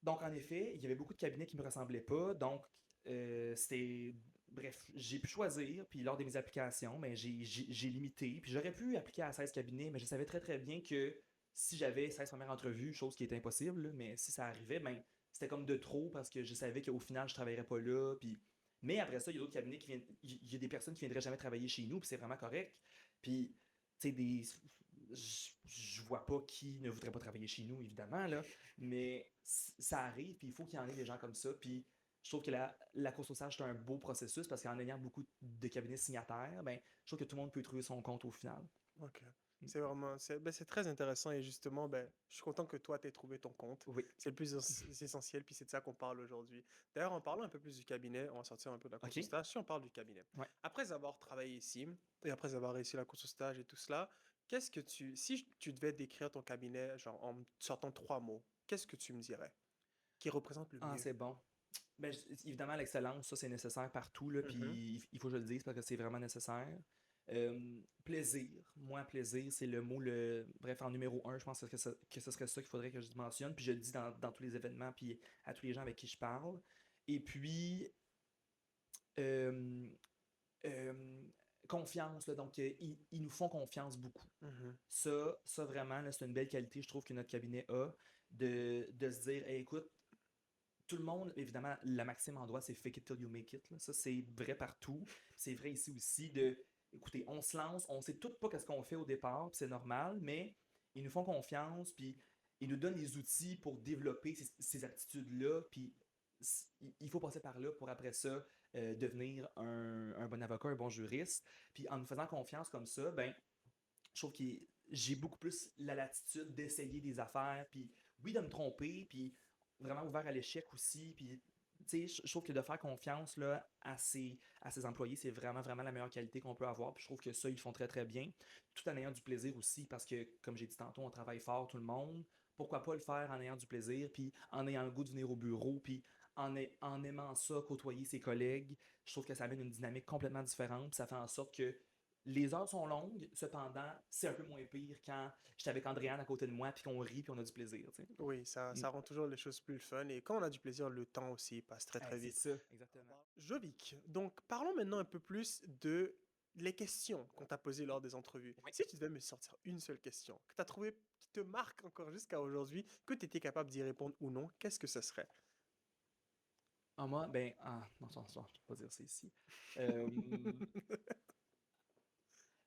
B: donc, en effet, il y avait beaucoup de cabinets qui ne me ressemblaient pas. Donc, c'était. Bref, j'ai pu choisir. Puis, lors de mes applications, ben, j'ai limité. Puis, j'aurais pu appliquer à 16 cabinets, mais je savais très, très bien que si j'avais 16 premières entrevues, chose qui était impossible, là, mais si ça arrivait, ben, c'était comme de trop parce que je savais qu'au final, je ne travaillerais pas là. Puis... Mais après ça, il y a d'autres cabinets qui viennent. Il y a des personnes qui viendraient jamais travailler chez nous, puis c'est vraiment correct. Puis, tu sais, je vois pas qui ne voudrait pas travailler chez nous, évidemment, là. Mais ça arrive, puis il faut qu'il y en ait des gens comme ça. Puis Je trouve que la course au stage, c'est un beau processus parce qu'en ayant beaucoup de cabinets signataires, ben, je trouve que tout le monde peut trouver son compte au final.
A: Ok.
B: Mm.
A: C'est très intéressant et justement, je suis content que toi, tu aies trouvé ton compte.
B: Oui.
A: C'est le plus essentiel, puis c'est de ça qu'on parle aujourd'hui. D'ailleurs, en parlant un peu plus du cabinet, on va sortir un peu de la course au
B: OK?
A: stage, si on parle du cabinet.
B: Ouais.
A: Après avoir travaillé ici et après avoir réussi la course au stage et tout cela, si tu devais décrire ton cabinet, genre en sortant 3 mots, qu'est-ce que tu me dirais qui représente le
B: Ah,
A: mieux?
B: c'est bon. Ben, évidemment, l'excellence, ça, c'est nécessaire partout, là, puis
A: Mhm,
B: il faut que je le dise parce que c'est vraiment nécessaire. Plaisir. Moi, plaisir, c'est le mot, bref, en numéro un, je pense que ce serait ça qu'il faudrait que je mentionne, puis je le dis dans tous les événements, puis à tous les gens avec qui je parle. Et puis, euh, euh, confiance, là, donc ils nous font confiance beaucoup.
A: mhm.
B: Ça vraiment, là, c'est une belle qualité, je trouve, que notre cabinet a, de se dire, hey, écoute, tout le monde, évidemment, la maxime en droit, c'est fake it till you make it, là. Ça, c'est vrai partout. C'est vrai ici aussi écoutez, on se lance, on sait tout pas qu'est-ce qu'on fait au départ, puis c'est normal, mais ils nous font confiance, puis ils nous donnent les outils pour développer ces aptitudes-là, puis il faut passer par là pour après ça devenir un bon avocat, un bon juriste. Puis en nous faisant confiance comme ça, ben, je trouve que j'ai beaucoup plus la latitude d'essayer des affaires, puis oui, de me tromper, puis vraiment ouvert à l'échec aussi, puis tu sais, je trouve que de faire confiance là, à ses employés, c'est vraiment, vraiment la meilleure qualité qu'on peut avoir, puis je trouve que ça, ils le font très, très bien, tout en ayant du plaisir aussi, parce que, comme j'ai dit tantôt, on travaille fort, tout le monde, pourquoi pas le faire en ayant du plaisir, puis en ayant le goût de venir au bureau, puis en aimant ça, côtoyer ses collègues, je trouve que ça amène une dynamique complètement différente, puis ça fait en sorte que les heures sont longues, cependant, c'est un peu moins pire quand j'étais avec Andréane à côté de moi, puis qu'on rit, puis on a du plaisir, tu sais.
A: Oui,
B: Mm.
A: ça rend toujours les choses plus fun et quand on a du plaisir, le temps aussi passe très très
B: C'est
A: vite.
B: ça, exactement.
A: Jovic, donc parlons maintenant un peu plus de les questions qu'on t'a posées lors des entrevues.
B: Oui.
A: Si tu devais me sortir une seule question que tu as trouvée qui te marque encore jusqu'à aujourd'hui, que tu étais capable d'y répondre ou non, qu'est-ce que ce serait?
B: Ah, moi, ben, non, non, non, je ne peux pas dire ça ici. Euh,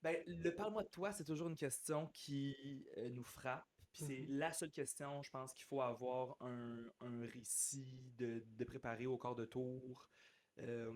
B: ben, le parle-moi de toi, c'est toujours une question qui nous frappe. Puis c'est
A: Mhm.
B: la seule question, je pense qu'il faut avoir un récit de préparer au quart de tour. Euh,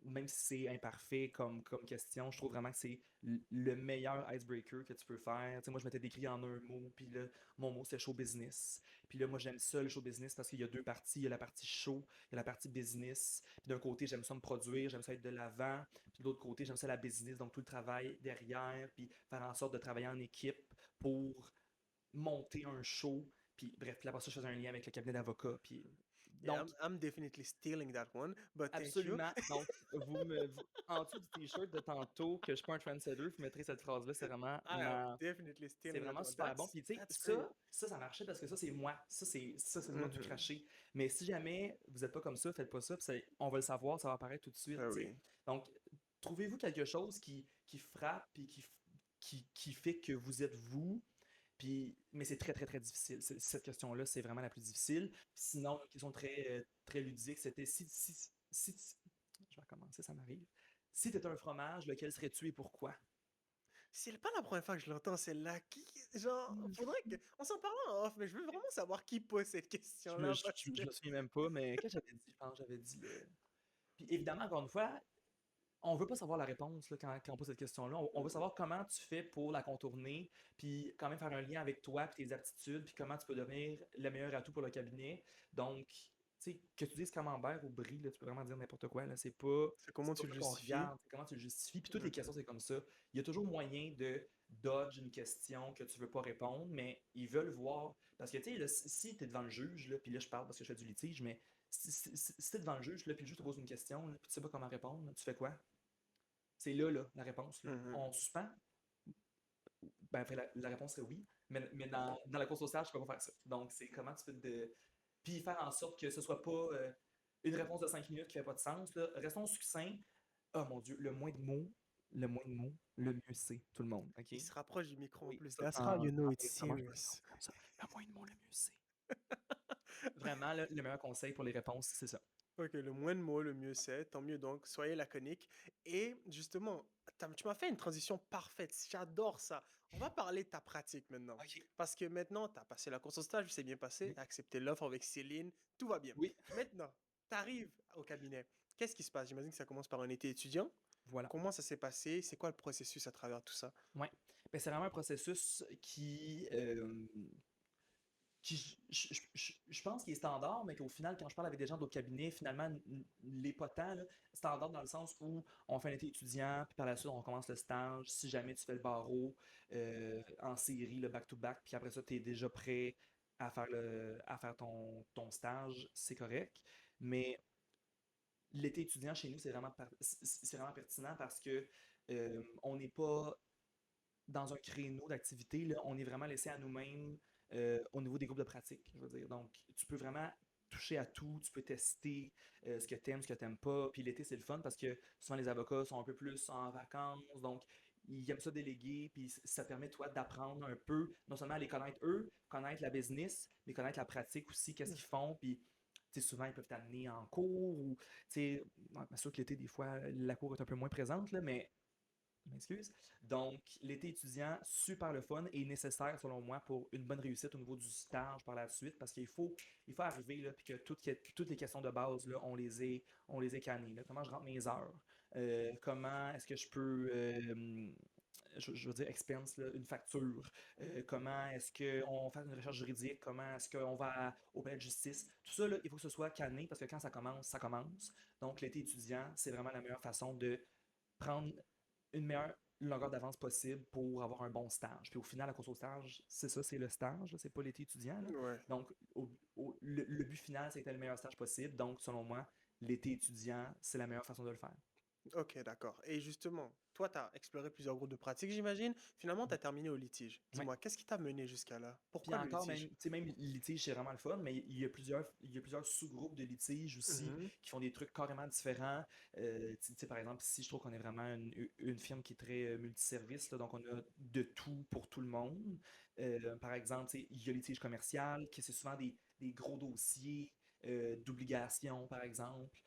B: Même si c'est imparfait comme question, je trouve vraiment que c'est le meilleur icebreaker que tu peux faire. Tu sais, moi, je m'étais décrit en un mot, puis là, mon mot, c'était show business. Puis là, moi, j'aime ça, le show business, parce qu'il y a deux parties. Il y a la partie show, il y a la partie business. Puis d'un côté, j'aime ça me produire, j'aime ça être de l'avant. Puis de l'autre côté, j'aime ça la business, donc tout le travail derrière, puis faire en sorte de travailler en équipe pour monter un show. Puis bref, puis après ça, je faisais un lien avec le cabinet d'avocats. Puis
A: Yeah,
B: donc,
A: I'm definitely stealing that one, but thank you.
B: absolument. Donc, en dessous du t-shirt de tantôt, que je suis pas un trendsetter, vous mettrez cette phrase-là,
A: I am definitely
B: c'est
A: stealing that
B: vraiment
A: one.
B: super bon. Puis tu sais,
A: That's great.
B: ça marchait parce que ça, c'est moi. Ça, c'est du monde tout
A: Mhm.
B: craché. Mais si jamais vous n'êtes pas comme ça, faites pas ça, puis on va le savoir, ça va apparaître tout de suite,
A: Ah
B: tu sais.
A: oui.
B: Donc, trouvez-vous quelque chose qui frappe et qui fait que vous êtes vous. Puis, mais c'est très, très, très difficile. Cette question-là, c'est vraiment la plus difficile. Sinon, une question très, très ludique, c'était je vais recommencer, ça m'arrive. Si tu étais un fromage, lequel serais-tu et pourquoi?
A: C'est pas la première fois que je l'entends, celle-là. Genre, faudrait que. On s'en parle en off, mais je veux vraiment savoir qui pose cette
B: Je me,
A: question-là
B: je,
A: parce que.
B: je me souviens même pas, mais qu'est-ce que j'avais dit? Je pense que j'avais dit le. Puis évidemment, encore une fois, on veut pas savoir la réponse là, quand on pose cette question-là. On veut savoir comment tu fais pour la contourner, puis quand même faire un lien avec toi, puis tes aptitudes, puis comment tu peux devenir le meilleur atout pour le cabinet. Donc, tu sais, que tu dises camembert ou brie, là, tu peux vraiment dire n'importe quoi. Là,
A: C'est
B: c'est
A: comment
B: pas
A: tu le
B: ça qu'on
A: justifies.
B: regarde, c'est comment tu le justifies. Puis toutes les questions,
A: Mhm.
B: c'est comme ça. Il y a toujours moyen de dodge une question que tu veux pas répondre, mais ils veulent voir. Parce que, tu sais, là, si tu es devant le juge, là, puis là, je parle parce que je fais du litige, mais si tu es devant le juge, là, puis le juge te pose une question, là, puis tu sais pas comment répondre, là, tu fais quoi? C'est là, la réponse. Là.
A: Mhm.
B: On suspend? Ben, après, la réponse serait oui. Mais dans la course au stage, je peux pas faire ça. Donc, c'est comment tu peux puis faire en sorte que ce soit pas une réponse de 5 minutes qui fait pas de sens. Là. Restons succincts. Oh mon Dieu, le moins de mots, le mieux c'est, tout le monde. OK?
A: Il se rapproche du micro en
B: Oui,
A: plus.
B: ça,
A: That's how you know it's
B: enregistrement, je vais le
A: serious.
B: garder comme ça. Le moins de mots, le mieux c'est. Vraiment, là, le meilleur conseil pour les réponses, c'est ça.
A: Ok, le moins de mots, le mieux c'est. Tant mieux donc, soyez laconique. Et justement, tu m'as fait une transition parfaite. J'adore ça. On va parler de ta pratique maintenant.
B: OK.
A: Parce que maintenant, tu as passé la course au stage, c'est bien passé.
B: Oui.
A: Tu as accepté l'offre avec Céline, tout va bien.
B: Oui.
A: Maintenant, T'arrives au cabinet. Qu'est-ce qui se passe? J'imagine que ça commence par un été étudiant.
B: Voilà.
A: Comment ça s'est passé? C'est quoi le processus à travers tout ça?
B: Ouais. Ben, c'est vraiment un processus qui je pense qu'il est standard, mais qu'au final, quand je parle avec des gens d'autres cabinets, finalement, l'est pas tant, là. Standard dans le sens où on fait un été étudiant, puis par la suite, on commence le stage. Si jamais tu fais le barreau en série, le back-to-back, puis après ça, tu es déjà prêt à faire ton stage, c'est correct. Mais l'été étudiant chez nous, c'est vraiment pertinent parce que on n'est pas dans un créneau d'activité, là, on est vraiment laissé à nous-mêmes au niveau des groupes de pratique, je veux dire. Donc, tu peux vraiment toucher à tout, tu peux tester ce que tu aimes, ce que tu n'aimes pas. Puis l'été, c'est le fun parce que souvent les avocats sont un peu plus en vacances, donc ils aiment ça déléguer, puis ça permet, toi, d'apprendre un peu, non seulement à les connaître eux, connaître la business, mais connaître la pratique aussi, qu'est-ce qu'ils font, puis souvent, ils peuvent t'amener en cours ou, bien sûr que l'été, des fois, la cour est un peu moins présente, là, mais je m'excuse. Donc, l'été étudiant, super le fun et nécessaire selon moi pour une bonne réussite au niveau du stage par la suite parce il faut arriver là, puis que toutes les questions de base, là, on les ait cannées. Là. Comment je rentre mes heures? Comment est-ce que je peux, je veux dire, expense, là, une facture? Comment est-ce qu'on fait une recherche juridique? Comment est-ce qu'on va au palais de justice? Tout ça, là, il faut que ce soit canné parce que quand ça commence, ça commence. Donc, l'été étudiant, c'est vraiment la meilleure façon de prendre une meilleure longueur d'avance possible pour avoir un bon stage. Puis au final, la course au stage, c'est ça, c'est le stage, c'est pas l'été étudiant. Là.
A: Ouais.
B: Donc, le but final, c'est que tu le meilleur stage possible. Donc, selon moi, l'été étudiant, c'est la meilleure façon de le faire.
A: Ok, d'accord. Et justement, toi, tu as exploré plusieurs groupes de pratique, j'imagine. Finalement, tu as terminé au litige.
B: Ouais.
A: Dis-moi, qu'est-ce qui t'a mené jusqu'à là?
B: Puis
A: Pourquoi le
B: encore, même,
A: litige?
B: tu sais, même litige, c'est vraiment le fun, mais il y a plusieurs sous-groupes de litige aussi
A: Mhm.
B: qui font des trucs carrément différents. Tu sais, par exemple, ici, je trouve qu'on est vraiment une firme qui est très multiservice, là, donc on a de tout pour tout le monde. Par exemple, tu sais, il y a litige commercial, que c'est souvent des gros dossiers d'obligations, par exemple.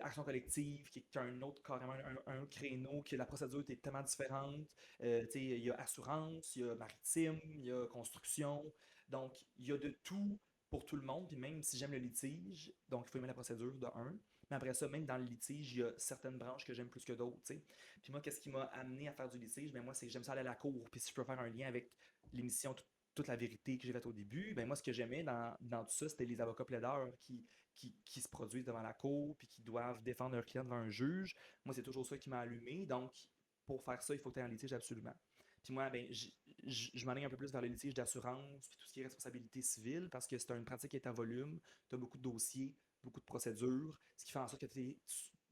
B: Action collective, qui est un autre, carrément un autre créneau, que la procédure est tellement différente. Tu sais, il y a assurance, il y a maritime, il y a construction. Donc, il y a de tout pour tout le monde. Puis même si j'aime le litige, donc il faut aimer la procédure de un. Mais après ça, même dans le litige, il y a certaines branches que j'aime plus que d'autres. Tu sais. Puis moi, qu'est-ce qui m'a amené à faire du litige? Ben moi, c'est que j'aime ça aller à la cour. Puis si je peux faire un lien avec l'émission Toute la vérité que j'ai faite au début, ben moi, ce que j'aimais dans tout ça, c'était les avocats plaideurs qui se produisent devant la cour puis qui doivent défendre leur client devant un juge. Moi, c'est toujours ça qui m'a allumé. Donc, pour faire ça, il faut que tu aies un litige absolument. Puis moi, ben, je m'enligne un peu plus vers le litige d'assurance, puis tout ce qui est responsabilité civile, parce que c'est une pratique qui est à volume, tu as beaucoup de dossiers, beaucoup de procédures, ce qui fait en sorte que tu es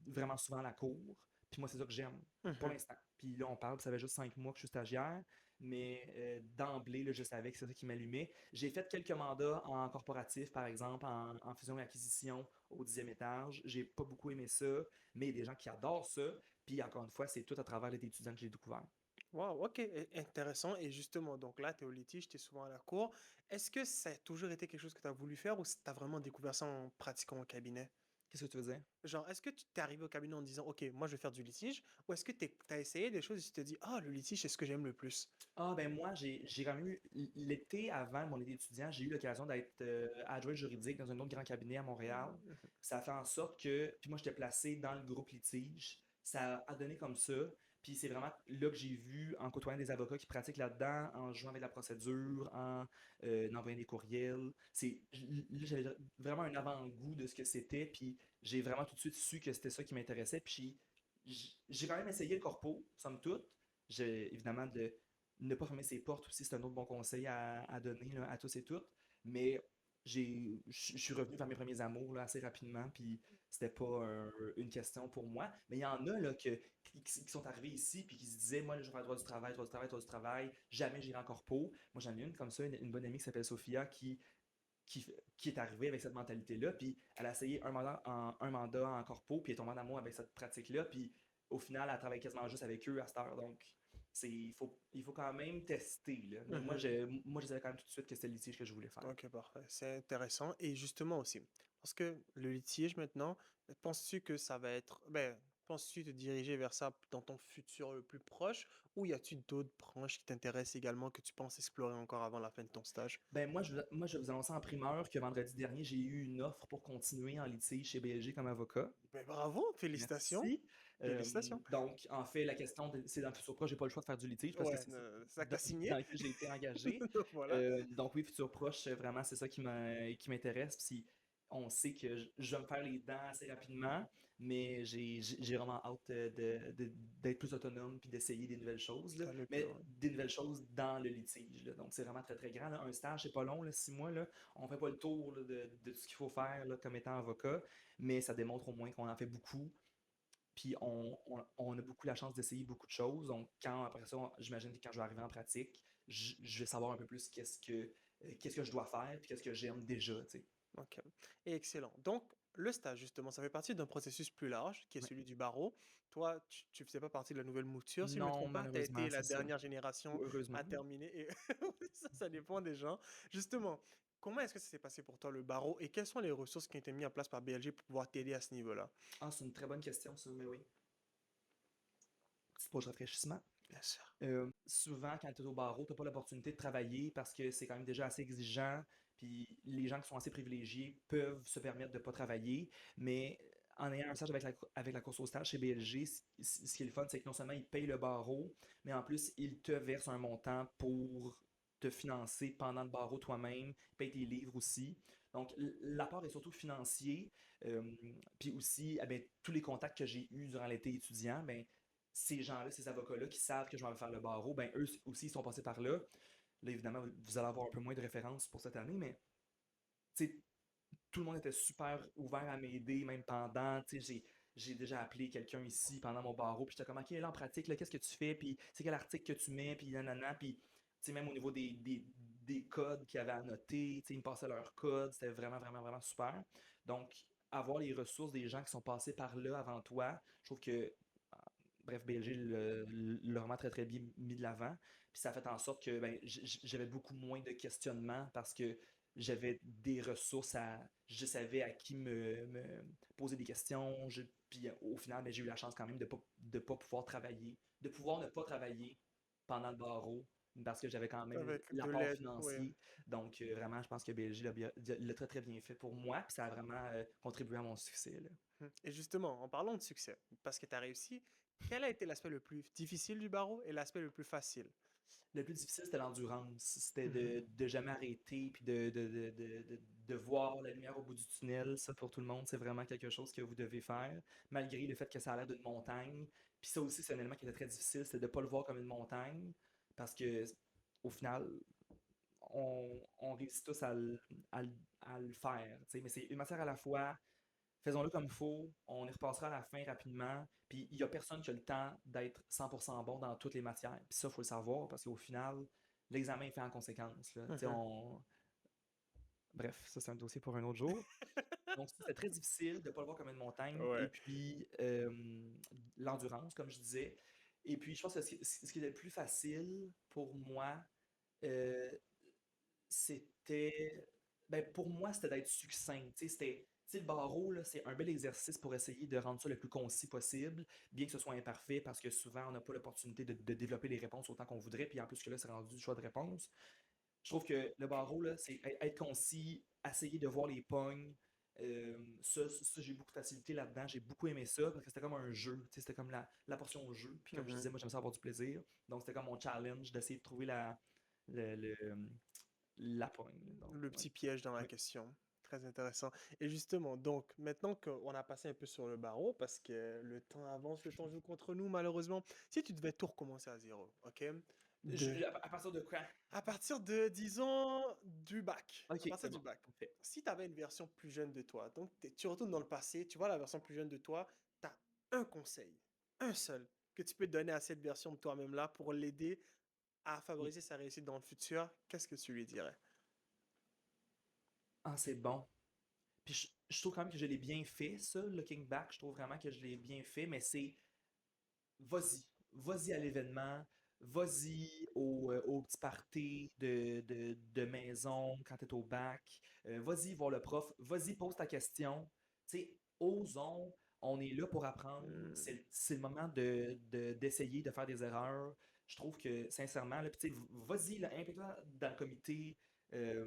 B: vraiment souvent à la cour. Puis moi, c'est ça que j'aime, pour
A: Mhm.
B: l'instant. Puis là, on parle, ça fait juste 5 mois que je suis stagiaire, mais d'emblée, là, je savais que c'est ça qui m'allumait. J'ai fait quelques mandats en corporatif, par exemple, en fusion et acquisition au 10e étage. J'ai pas beaucoup aimé ça, mais il y a des gens qui adorent ça. Puis encore une fois, c'est tout à travers les étudiants que j'ai découvert.
A: Wow, ok, intéressant. Et justement, donc là, tu es au litige, tu es souvent à la cour. Est-ce que ça a toujours été quelque chose que tu as voulu faire ou tu as vraiment découvert ça en pratiquant au cabinet?
B: Qu'est-ce que tu veux dire?
A: Genre, est-ce que tu t'es arrivé au cabinet en disant, ok, moi je vais faire du litige, ou est-ce que tu as essayé des choses et tu te dis, ah, le litige, c'est ce que j'aime le plus?
B: Ah, ben moi, j'ai quand même eu, l'été avant mon été étudiant, j'ai eu l'occasion d'être adjoint juridique dans un autre grand cabinet à Montréal.
A: Mhm.
B: Ça a fait en sorte que, puis moi, j'étais placé dans le groupe litige. Ça a donné comme ça. Puis c'est vraiment là que j'ai vu, en côtoyant des avocats qui pratiquent là-dedans, en jouant avec la procédure, en envoyant des courriels. Là, j'avais vraiment un avant-goût de ce que c'était. Puis j'ai vraiment tout de suite su que c'était ça qui m'intéressait. Puis j'ai quand même essayé le corpo, somme toute. J'ai évidemment de ne pas fermer ses portes aussi, c'est un autre bon conseil à donner là, à tous et toutes. Mais je suis revenu vers mes premiers amours là, assez rapidement, puis c'était pas une question pour moi. Mais il y en a là, qui sont arrivés ici, puis qui se disaient, moi, là, je vais faire droit du travail, droit du travail, droit du travail, jamais j'irai en corpo. Moi, j'en ai une comme ça, une bonne amie qui s'appelle Sophia, qui est arrivée avec cette mentalité-là, puis elle a essayé un mandat en corpo, puis elle est tombée en amour avec cette pratique-là, puis au final, elle travaille quasiment juste avec eux à cette heure. Donc, il faut quand même tester. Là. Mais
A: Mhm.
B: moi, je savais quand même tout de suite que c'était le litige que je voulais faire.
A: Ok, parfait. C'est intéressant. Et justement aussi, parce que le litige maintenant, penses-tu que ça va être... Ben, penses-tu te diriger vers ça dans ton futur le plus proche ou y a-t-il d'autres branches qui t'intéressent également que tu penses explorer encore avant la fin de ton stage?
B: Ben moi, je vais vous annoncer en primeur que vendredi dernier, j'ai eu une offre pour continuer en litige chez BLG comme avocat.
A: Ben bravo, félicitations,
B: Merci.
A: félicitations.
B: Donc, en fait, la question, c'est dans le futur proche, j'ai pas le choix de faire du litige parce que
A: Ouais,
B: c'est ça
A: ça que tu
B: dans
A: signé.
B: lequel j'ai été engagé.
A: Donc voilà.
B: Donc oui, futur proche, vraiment, c'est ça qui m'intéresse. Puis on sait que je vais me faire les dents assez rapidement, mais j'ai vraiment hâte d'être plus autonome puis d'essayer des nouvelles choses, là.
A: D'aller plus
B: Mais
A: loin.
B: des nouvelles choses dans le litige, là. Donc c'est vraiment très très grand, là. Un stage, c'est pas long, là, 6 mois, là. On fait pas le tour là, de tout ce qu'il faut faire là, comme étant avocat, mais ça démontre au moins qu'on en fait beaucoup. Puis on a beaucoup la chance d'essayer beaucoup de choses. Donc, après ça, j'imagine que quand je vais arriver en pratique, je vais savoir un peu plus qu'est-ce que je dois faire, puis qu'est-ce que j'aime déjà, tu sais.
A: Ok. Excellent. Donc, le stage, justement, ça fait partie d'un processus plus large, qui est
B: Ouais.
A: celui du barreau. Toi, tu faisais pas partie de la nouvelle mouture, si je ne me
B: Non,
A: trompe pas. Tu as
B: malheureusement,
A: été la
B: c'est ça.
A: dernière génération
B: Ou heureusement.
A: à terminer. Et ça dépend des gens. Justement, comment est-ce que ça s'est passé pour toi, le barreau, et quelles sont les ressources qui ont été mises en place par BLG pour pouvoir t'aider à ce niveau-là?
B: Ah, c'est une très bonne question, ça, mais oui. Petite pause de rafraîchissement.
A: Bien sûr.
B: Souvent, quand tu es au barreau, tu n'as pas l'opportunité de travailler parce que c'est quand même déjà assez exigeant. Puis les gens qui sont assez privilégiés peuvent se permettre de ne pas travailler. Mais en ayant un stage avec la course au stage chez BLG, ce qui est le fun, c'est que non seulement ils payent le barreau, mais en plus, ils te versent un montant pour te financer pendant le barreau toi-même. Ils payent tes livres aussi. Donc, l'apport est surtout financier. Euh, Puis aussi, eh ben, tous les contacts que j'ai eus durant l'été étudiant, ben, ces gens-là, ces avocats-là qui savent que je vais faire le barreau, ben eux aussi ils sont passés par là. Là, évidemment, vous allez avoir un peu moins de références pour cette année, mais tu sais, tout le monde était super ouvert à m'aider, même pendant, tu sais, j'ai déjà appelé quelqu'un ici pendant mon barreau, puis j'étais comme, OK, là, en pratique, là, qu'est-ce que tu fais, puis c'est quel article que tu mets, puis nanana, puis, tu sais, même au niveau des codes qu'ils avaient à noter, tu sais, ils me passaient leurs codes, c'était vraiment, vraiment, vraiment super. Donc, avoir les ressources des gens qui sont passés par là avant toi, je trouve que bref, BLG l'a vraiment très très bien mis de l'avant. Puis ça a fait en sorte que ben, j'avais beaucoup moins de questionnements parce que j'avais des ressources je savais à qui me poser des questions. Puis au final, ben, j'ai eu la chance quand même de pas pouvoir travailler, de pouvoir ne pas travailler pendant le barreau parce que j'avais quand même
A: Avec de
B: l'apport
A: l'aide, oui.
B: financier. Donc vraiment, je pense que BLG l'a très très bien fait pour moi. Puis ça a vraiment contribué à mon succès, là.
A: Et justement, en parlant de succès, parce que tu as réussi, quel a été l'aspect le plus difficile du barreau et l'aspect le plus facile?
B: Le plus difficile, c'était l'endurance. C'était
A: Mhm.
B: de jamais arrêter, puis de voir la lumière au bout du tunnel. Ça, pour tout le monde, c'est vraiment quelque chose que vous devez faire, malgré le fait que ça a l'air d'une montagne. Puis ça aussi, c'est un élément qui était très difficile, c'est de ne pas le voir comme une montagne, parce que au final, on réussit tous à à le faire. Tu sais. Mais c'est une matière à la fois, faisons-le comme il faut, on y repassera à la fin rapidement, puis il n'y a personne qui a le temps d'être 100% bon dans toutes les matières. Puis ça, il faut le savoir, parce qu'au final, l'examen est fait en conséquence. Là. Tu sais,
A: Mhm.
B: bref, ça c'est un dossier pour un autre jour. Donc c'était très difficile de ne pas le voir comme une montagne, et
A: Ouais.
B: puis l'endurance, comme je disais. Et puis je pense que ce qui est le plus facile pour moi, euh, c'était. Ben, pour moi, c'était d'être succinct. Le barreau, là, c'est un bel exercice pour essayer de rendre ça le plus concis possible, bien que ce soit imparfait, parce que souvent, on n'a pas l'opportunité de développer les réponses autant qu'on voudrait, puis en plus que là, c'est rendu du choix de réponse. Je trouve que le barreau, là, c'est être concis, essayer de voir les pognes. Ça, j'ai beaucoup de facilité là-dedans. J'ai beaucoup aimé ça parce que c'était comme un jeu. C'était comme la portion jeu. Puis comme je
A: Mhm.
B: disais, moi, j'aime ça avoir du plaisir. Donc, c'était comme mon challenge d'essayer de trouver le, le, la pogne. Donc,
A: Le
B: ouais.
A: petit piège dans la
B: Ouais.
A: question. Très intéressant. Et justement, donc, maintenant qu'on a passé un peu sur le barreau, parce que le temps avance, le temps joue contre nous, malheureusement, si tu devais tout recommencer à zéro, ok? De,
B: À partir de quoi?
A: à partir de, disons, du bac. À
B: Ok,
A: partir
B: c'est
A: du
B: bon.
A: bac.
B: Parfait.
A: Si tu avais une version plus jeune de toi, donc tu retournes dans le passé, tu vois la version plus jeune de toi, tu as un conseil, un seul, que tu peux donner à cette version de toi-même là pour l'aider à
B: Oui.
A: favoriser sa réussite dans le futur, qu'est-ce que tu lui dirais?
B: Ah, c'est bon. Puis je trouve quand même que je l'ai bien fait, ça, looking back. Je trouve vraiment que je l'ai bien fait, mais c'est vas-y. Vas-y à l'événement. Vas-y au petit party de maison quand tu es au bac. Vas-y voir le prof. Vas-y, pose ta question. Tu sais, osons. on est là pour apprendre.
A: Hmm.
B: C'est le moment d'essayer de faire des erreurs. Je trouve que, sincèrement, là, puis, tu sais, vas-y, là, implique-toi dans le comité. euh,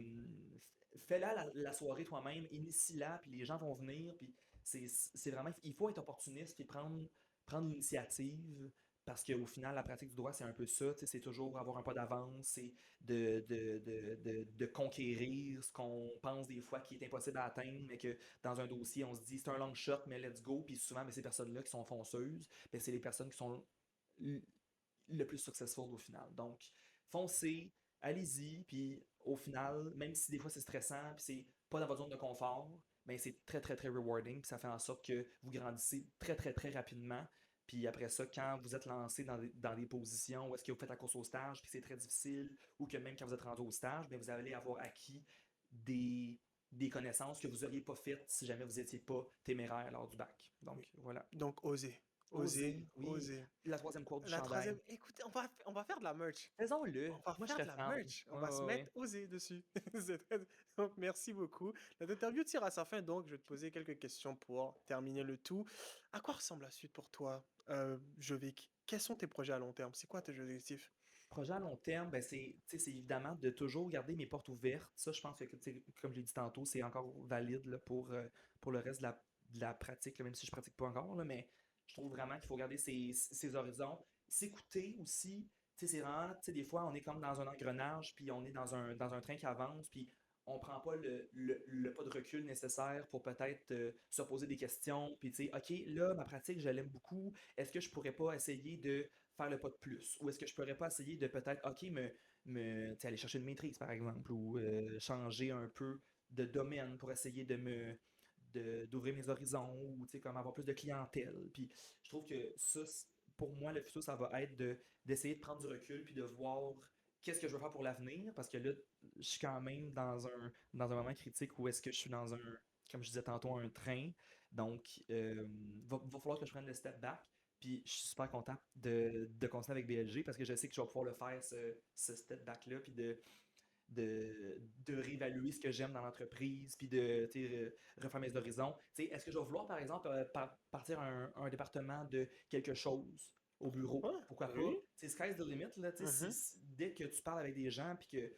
B: Fais-la la soirée toi-même, initie-la, puis les gens vont venir. Puis c'est vraiment, il faut être opportuniste et prendre l'initiative. Parce qu'au final, la pratique du droit, c'est un peu ça. Tu sais, c'est toujours avoir un pas d'avance, c'est de conquérir ce qu'on pense des fois qui est impossible à atteindre, mais que dans un dossier, on se dit c'est un long shot, mais let's go. Puis souvent, ben, ces personnes-là qui sont fonceuses, ben, c'est les personnes qui sont le plus successful au final. Donc, foncez, allez-y, puis au final, même si des fois c'est stressant, puis c'est pas dans votre zone de confort, ben c'est très très très rewarding, puis ça fait en sorte que vous grandissez très très très rapidement. Puis après ça, quand vous êtes lancé dans des positions où est-ce que vous faites la course au stage, puis c'est très difficile, ou que même quand vous êtes rendu au stage, ben vous allez avoir acquis des, des connaissances que vous n'auriez pas faites si jamais vous n'étiez pas téméraire lors du bac. Donc
A: Oui.
B: voilà.
A: Donc, oser. Oser,
B: Oser, oui.
A: oser.
B: La troisième quote du
A: La
B: chandail.
A: troisième, écoutez, on va faire de la merch. On
B: Faisons-le.
A: va
B: Moi, je
A: faire
B: serais
A: de la
B: fan.
A: merch. On
B: Ouais,
A: va se
B: ouais,
A: mettre
B: ouais.
A: oser dessus. Donc, merci beaucoup. Notre interview tire à sa fin, donc je vais te poser quelques questions pour terminer le tout. À quoi ressemble la suite pour toi, Jovic? Quels sont tes projets à long terme? C'est quoi tes objectifs?
B: Projet à long terme, ben tu sais, c'est évidemment de toujours garder mes portes ouvertes. Ça, je pense que, tu sais, comme je l'ai dit tantôt, c'est encore valide là, pour le reste de la pratique, là, même si je pratique pas encore, là, mais je trouve vraiment qu'il faut garder ses horizons. S'écouter aussi, tu sais, c'est vraiment, tu sais, des fois, on est comme dans un engrenage, puis on est dans un train qui avance, puis on prend pas le pas de recul nécessaire pour peut-être se poser des questions, puis tu sais, OK, là, ma pratique, je l'aime beaucoup. Est-ce que je pourrais pas essayer de faire le pas de plus? Ou est-ce que je pourrais pas essayer de peut-être, OK, tu sais, aller chercher une maîtrise, par exemple, ou changer un peu de domaine pour essayer d'ouvrir mes horizons, ou tu sais, comme avoir plus de clientèle. Puis je trouve que ça, pour moi, le futur, ça va être d'essayer de prendre du recul, puis de voir qu'est-ce que je veux faire pour l'avenir, parce que là, je suis quand même dans un moment critique où est-ce que je suis dans comme je disais tantôt, un train. Donc, va falloir que je prenne le step back. Puis je suis super content de continuer avec BLG parce que je sais que je vais pouvoir le faire, ce step back-là, puis de réévaluer ce que j'aime dans l'entreprise, puis de tu sais, refaire mes horizons. Tu sais, est-ce que je vais vouloir, par exemple, partir un département de quelque chose au bureau?
A: Ouais,
B: Pourquoi
A: ben
B: pas?
A: oui.
B: Tu sais, sky's the limit, là, tu sais,
A: Mhm.
B: dès que tu parles avec des gens, puis que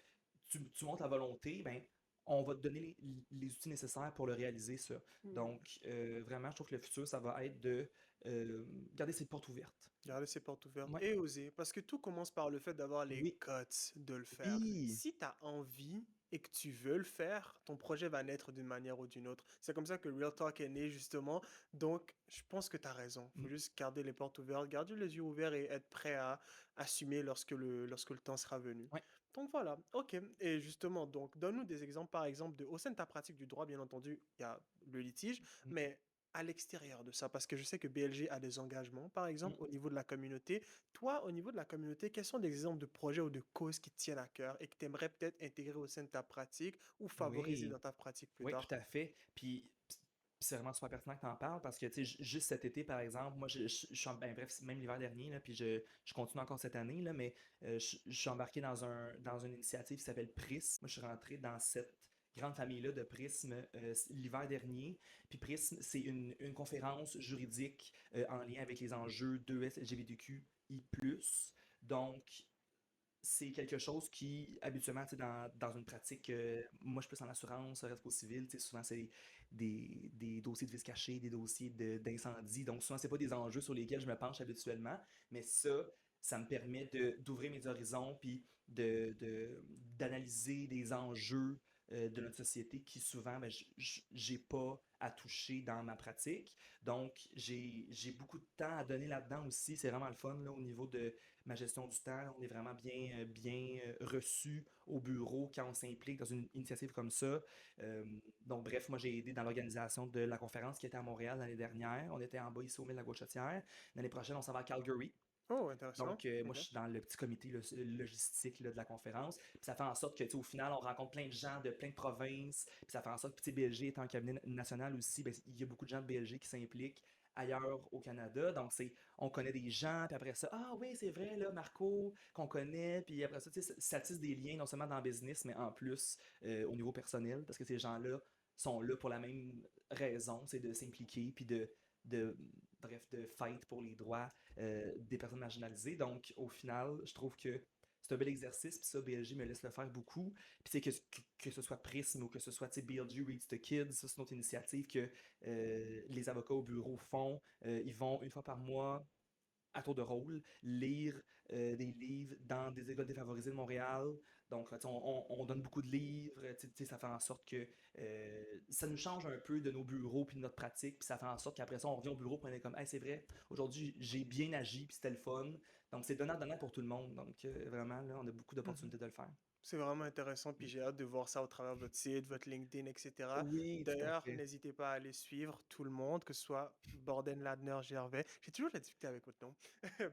B: tu montres la volonté, ben, on va te donner les outils nécessaires pour le réaliser, ça. Donc, vraiment, je trouve que le futur, ça va être de euh, garder ses portes ouvertes.
A: Garder ses portes ouvertes
B: Ouais,
A: et oser. Parce que tout commence par le fait d'avoir les
B: oui,
A: guts de le faire.
B: oui,
A: Si tu as envie et que tu veux le faire, ton projet va naître d'une manière ou d'une autre. C'est comme ça que Real Talk est né, justement. Donc, je pense que tu as raison. Il faut
B: mm,
A: juste garder les portes ouvertes, garder les yeux ouverts et être prêt à assumer lorsque le temps sera venu.
B: ouais,
A: Donc voilà, ok. Et justement, donc, donne-nous des exemples, par exemple, au sein de ta pratique du droit, bien entendu, il y a le litige,
B: mm,
A: mais à l'extérieur de ça, parce que je sais que BLG a des engagements, par exemple,
B: mm,
A: au niveau de la communauté. Toi, au niveau de la communauté, quels sont des exemples de projets ou de causes qui te tiennent à cœur et que tu aimerais peut-être intégrer au sein de ta pratique ou favoriser
B: oui.
A: dans ta pratique plus
B: Oui, tout
A: tard?
B: à fait. Puis c'est vraiment super pertinent que tu en parles parce que, tu sais, juste cet été, par exemple, moi, je suis, ben, bref, même l'hiver dernier, là, puis je continue encore cette année, là, mais je suis embarqué dans une initiative qui s'appelle Prism. Moi, je suis rentré dans cette grande famille-là de Prism l'hiver dernier. Puis Prism, c'est une conférence juridique en lien avec les enjeux 2S LGBTQI+. Donc, c'est quelque chose qui, habituellement, tu sais, dans une pratique, moi je suis plus en assurance, respo civil, tu sais, souvent c'est des dossiers de vices cachés, des dossiers d'incendie, donc souvent c'est pas des enjeux sur lesquels je me penche habituellement, mais ça me permet d'ouvrir mes horizons, puis d'analyser des enjeux de notre société qui souvent, ben, j'ai pas à toucher dans ma pratique. Donc, j'ai beaucoup de temps à donner là-dedans aussi. C'est vraiment le fun là, au niveau de ma gestion du temps. On est vraiment bien reçu au bureau quand on s'implique dans une initiative comme ça. Euh, donc, bref, moi, j'ai aidé dans l'organisation de la conférence qui était à Montréal l'année dernière. On était en bas ici au Mille la Gauchetière. L'année prochaine, on s'en va à Calgary.
A: Oh, intéressant.
B: Donc, moi,
A: Ok.
B: je suis dans le petit comité là, logistique là, de la conférence. Puis ça fait en sorte que, tu sais, au final, on rencontre plein de gens de plein de provinces. Puis ça fait en sorte que, tu sais, BLG étant un cabinet national aussi, ben, il y a beaucoup de gens de BLG qui s'impliquent ailleurs au Canada. Donc, on connaît des gens, puis après ça, ah oui, c'est vrai, là, Marco, qu'on connaît. Puis après ça, tu sais, ça tisse des liens, non seulement dans le business, mais en plus au niveau personnel, parce que ces gens-là sont là pour la même raison, c'est de s'impliquer, puis de, bref, de fight pour les droits des personnes marginalisées. Donc, au final, je trouve que c'est un bel exercice, puis ça, BLG me laisse le faire beaucoup. Puis c'est que ce soit Prism ou que ce soit BLG Reads the Kids, ça c'est une autre initiative que les avocats au bureau font. Ils vont une fois par mois à tour de rôle, lire des livres dans des écoles défavorisées de Montréal. Donc, on donne beaucoup de livres, ça fait en sorte que ça nous change un peu de nos bureaux puis de notre pratique, puis ça fait en sorte qu'après ça, on revient au bureau puis on est comme, hey, c'est vrai, aujourd'hui, j'ai bien agi puis c'était le fun. Donc, c'est donnant-donnant pour tout le monde. Donc, vraiment, là, on a beaucoup
A: Mhm.
B: d'opportunités de le faire.
A: C'est vraiment intéressant, puis j'ai hâte de voir ça au travers de votre site, votre LinkedIn, etc.
B: Oui, tout à
A: D'ailleurs,
B: fait.
A: n'hésitez pas à aller suivre tout le monde, que ce soit Borden Ladner Gervais. J'ai toujours de la difficulté avec votre nom.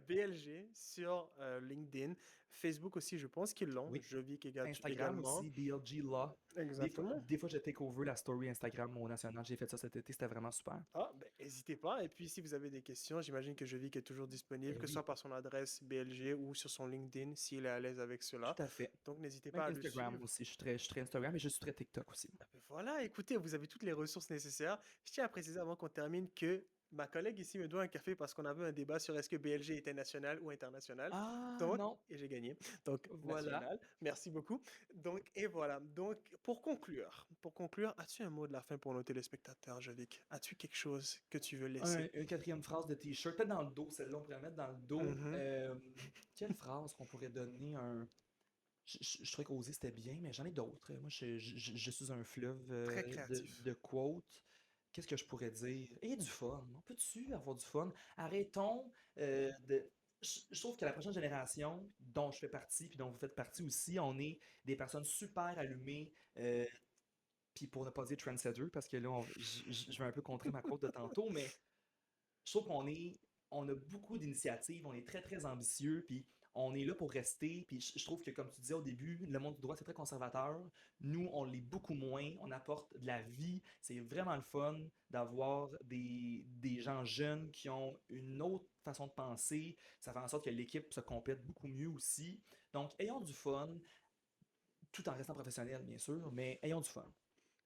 A: BLG sur LinkedIn, Facebook aussi, je pense qu'ils l'ont.
B: Oui.
A: Je vis
B: Instagram
A: également.
B: aussi, BLG Law.
A: Exactement.
B: Des fois, je take over la story Instagram au national. J'ai fait ça cet été, c'était vraiment super.
A: Ah, ben, n'hésitez pas. Et puis, si vous avez des questions, j'imagine que Jevic est toujours disponible,
B: Ben
A: que ce
B: oui,
A: soit par son adresse BLG ou sur son LinkedIn, s'il est à l'aise avec cela.
B: tout à fait.
A: Donc, n'hésitez
B: Même
A: pas à le
B: Instagram
A: suivre.
B: aussi. Je suis très Instagram et je suis très TikTok aussi.
A: Ah ben voilà, écoutez, vous avez toutes les ressources nécessaires. Je tiens à préciser avant qu'on termine que ma collègue ici me doit un café parce qu'on avait un débat sur est-ce que BLG était national ou international.
B: Ah
A: Donc,
B: non,
A: et j'ai gagné. Donc,
B: voilà.
A: national. Merci beaucoup. Donc, et voilà. Donc, pour conclure, as-tu un mot de la fin pour nos téléspectateurs, Jovic? As-tu quelque chose que tu veux laisser?
B: Une quatrième phrase de t-shirt, peut-être dans le dos, celle-là, on pourrait la mettre dans le dos.
A: Mhm.
B: Quelle phrase qu'on pourrait donner un. Je trouvais qu'oser c'était bien, mais j'en ai d'autres. Moi, je suis un fleuve
A: Très créatif.
B: de quotes. Qu'est-ce que je pourrais dire? Et du fun. On peut-tu avoir du fun? Arrêtons de. Je trouve que la prochaine génération, dont je fais partie, puis dont vous faites partie aussi, on est des personnes super allumées, puis pour ne pas dire trendsetter, parce que là, je vais un peu contrer ma quote de tantôt, mais je trouve on a beaucoup d'initiatives, on est très, très ambitieux, puis on est là pour rester. Puis je trouve que, comme tu disais au début, le monde du droit, c'est très conservateur. Nous, on l'est beaucoup moins. On apporte de la vie. C'est vraiment le fun d'avoir des gens jeunes qui ont une autre façon de penser. Ça fait en sorte que l'équipe se complète beaucoup mieux aussi. Donc, ayons du fun, tout en restant professionnel, bien sûr, mais ayons du fun.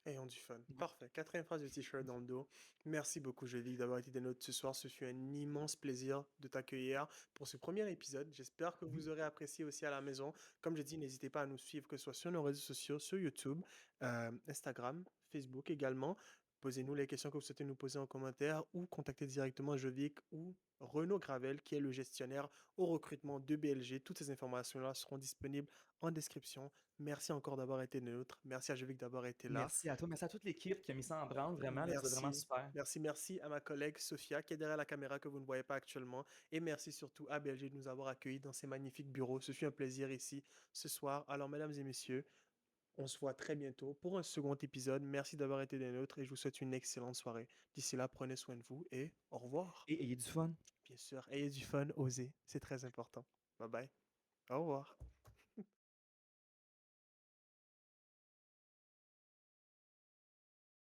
A: Ayons du fun.
B: Ouais.
A: Parfait. Quatrième phrase de t-shirt dans le dos. Merci beaucoup, Jovic, d'avoir été des nôtres ce soir. Ce fut un immense plaisir de t'accueillir pour ce premier épisode. J'espère que
B: Oui.
A: vous aurez apprécié aussi à la maison. Comme je dis, n'hésitez pas à nous suivre, que ce soit sur nos réseaux sociaux, sur YouTube, Instagram, Facebook également. Posez-nous les questions que vous souhaitez nous poser en commentaire ou contactez directement Jovic ou Renaud Gravel, qui est le gestionnaire au recrutement de BLG. Toutes ces informations-là seront disponibles en description. Merci encore d'avoir été nôtre. Merci à Jovic d'avoir été là.
B: Merci à toi. Merci à toute l'équipe qui a mis ça en branle. Vraiment, là, vous êtes vraiment
A: Merci.
B: super.
A: Merci à ma collègue Sophia qui est derrière la caméra que vous ne voyez pas actuellement. Et merci surtout à BLG de nous avoir accueillis dans ces magnifiques bureaux. Ce fut un plaisir ici ce soir. Alors, mesdames et messieurs, on se voit très bientôt pour un second épisode. Merci d'avoir été des nôtres et je vous souhaite une excellente soirée. D'ici là, prenez soin de vous et au revoir.
B: Et ayez du fun.
A: Bien sûr, ayez du fun, osez. C'est très important. Bye bye. Au revoir.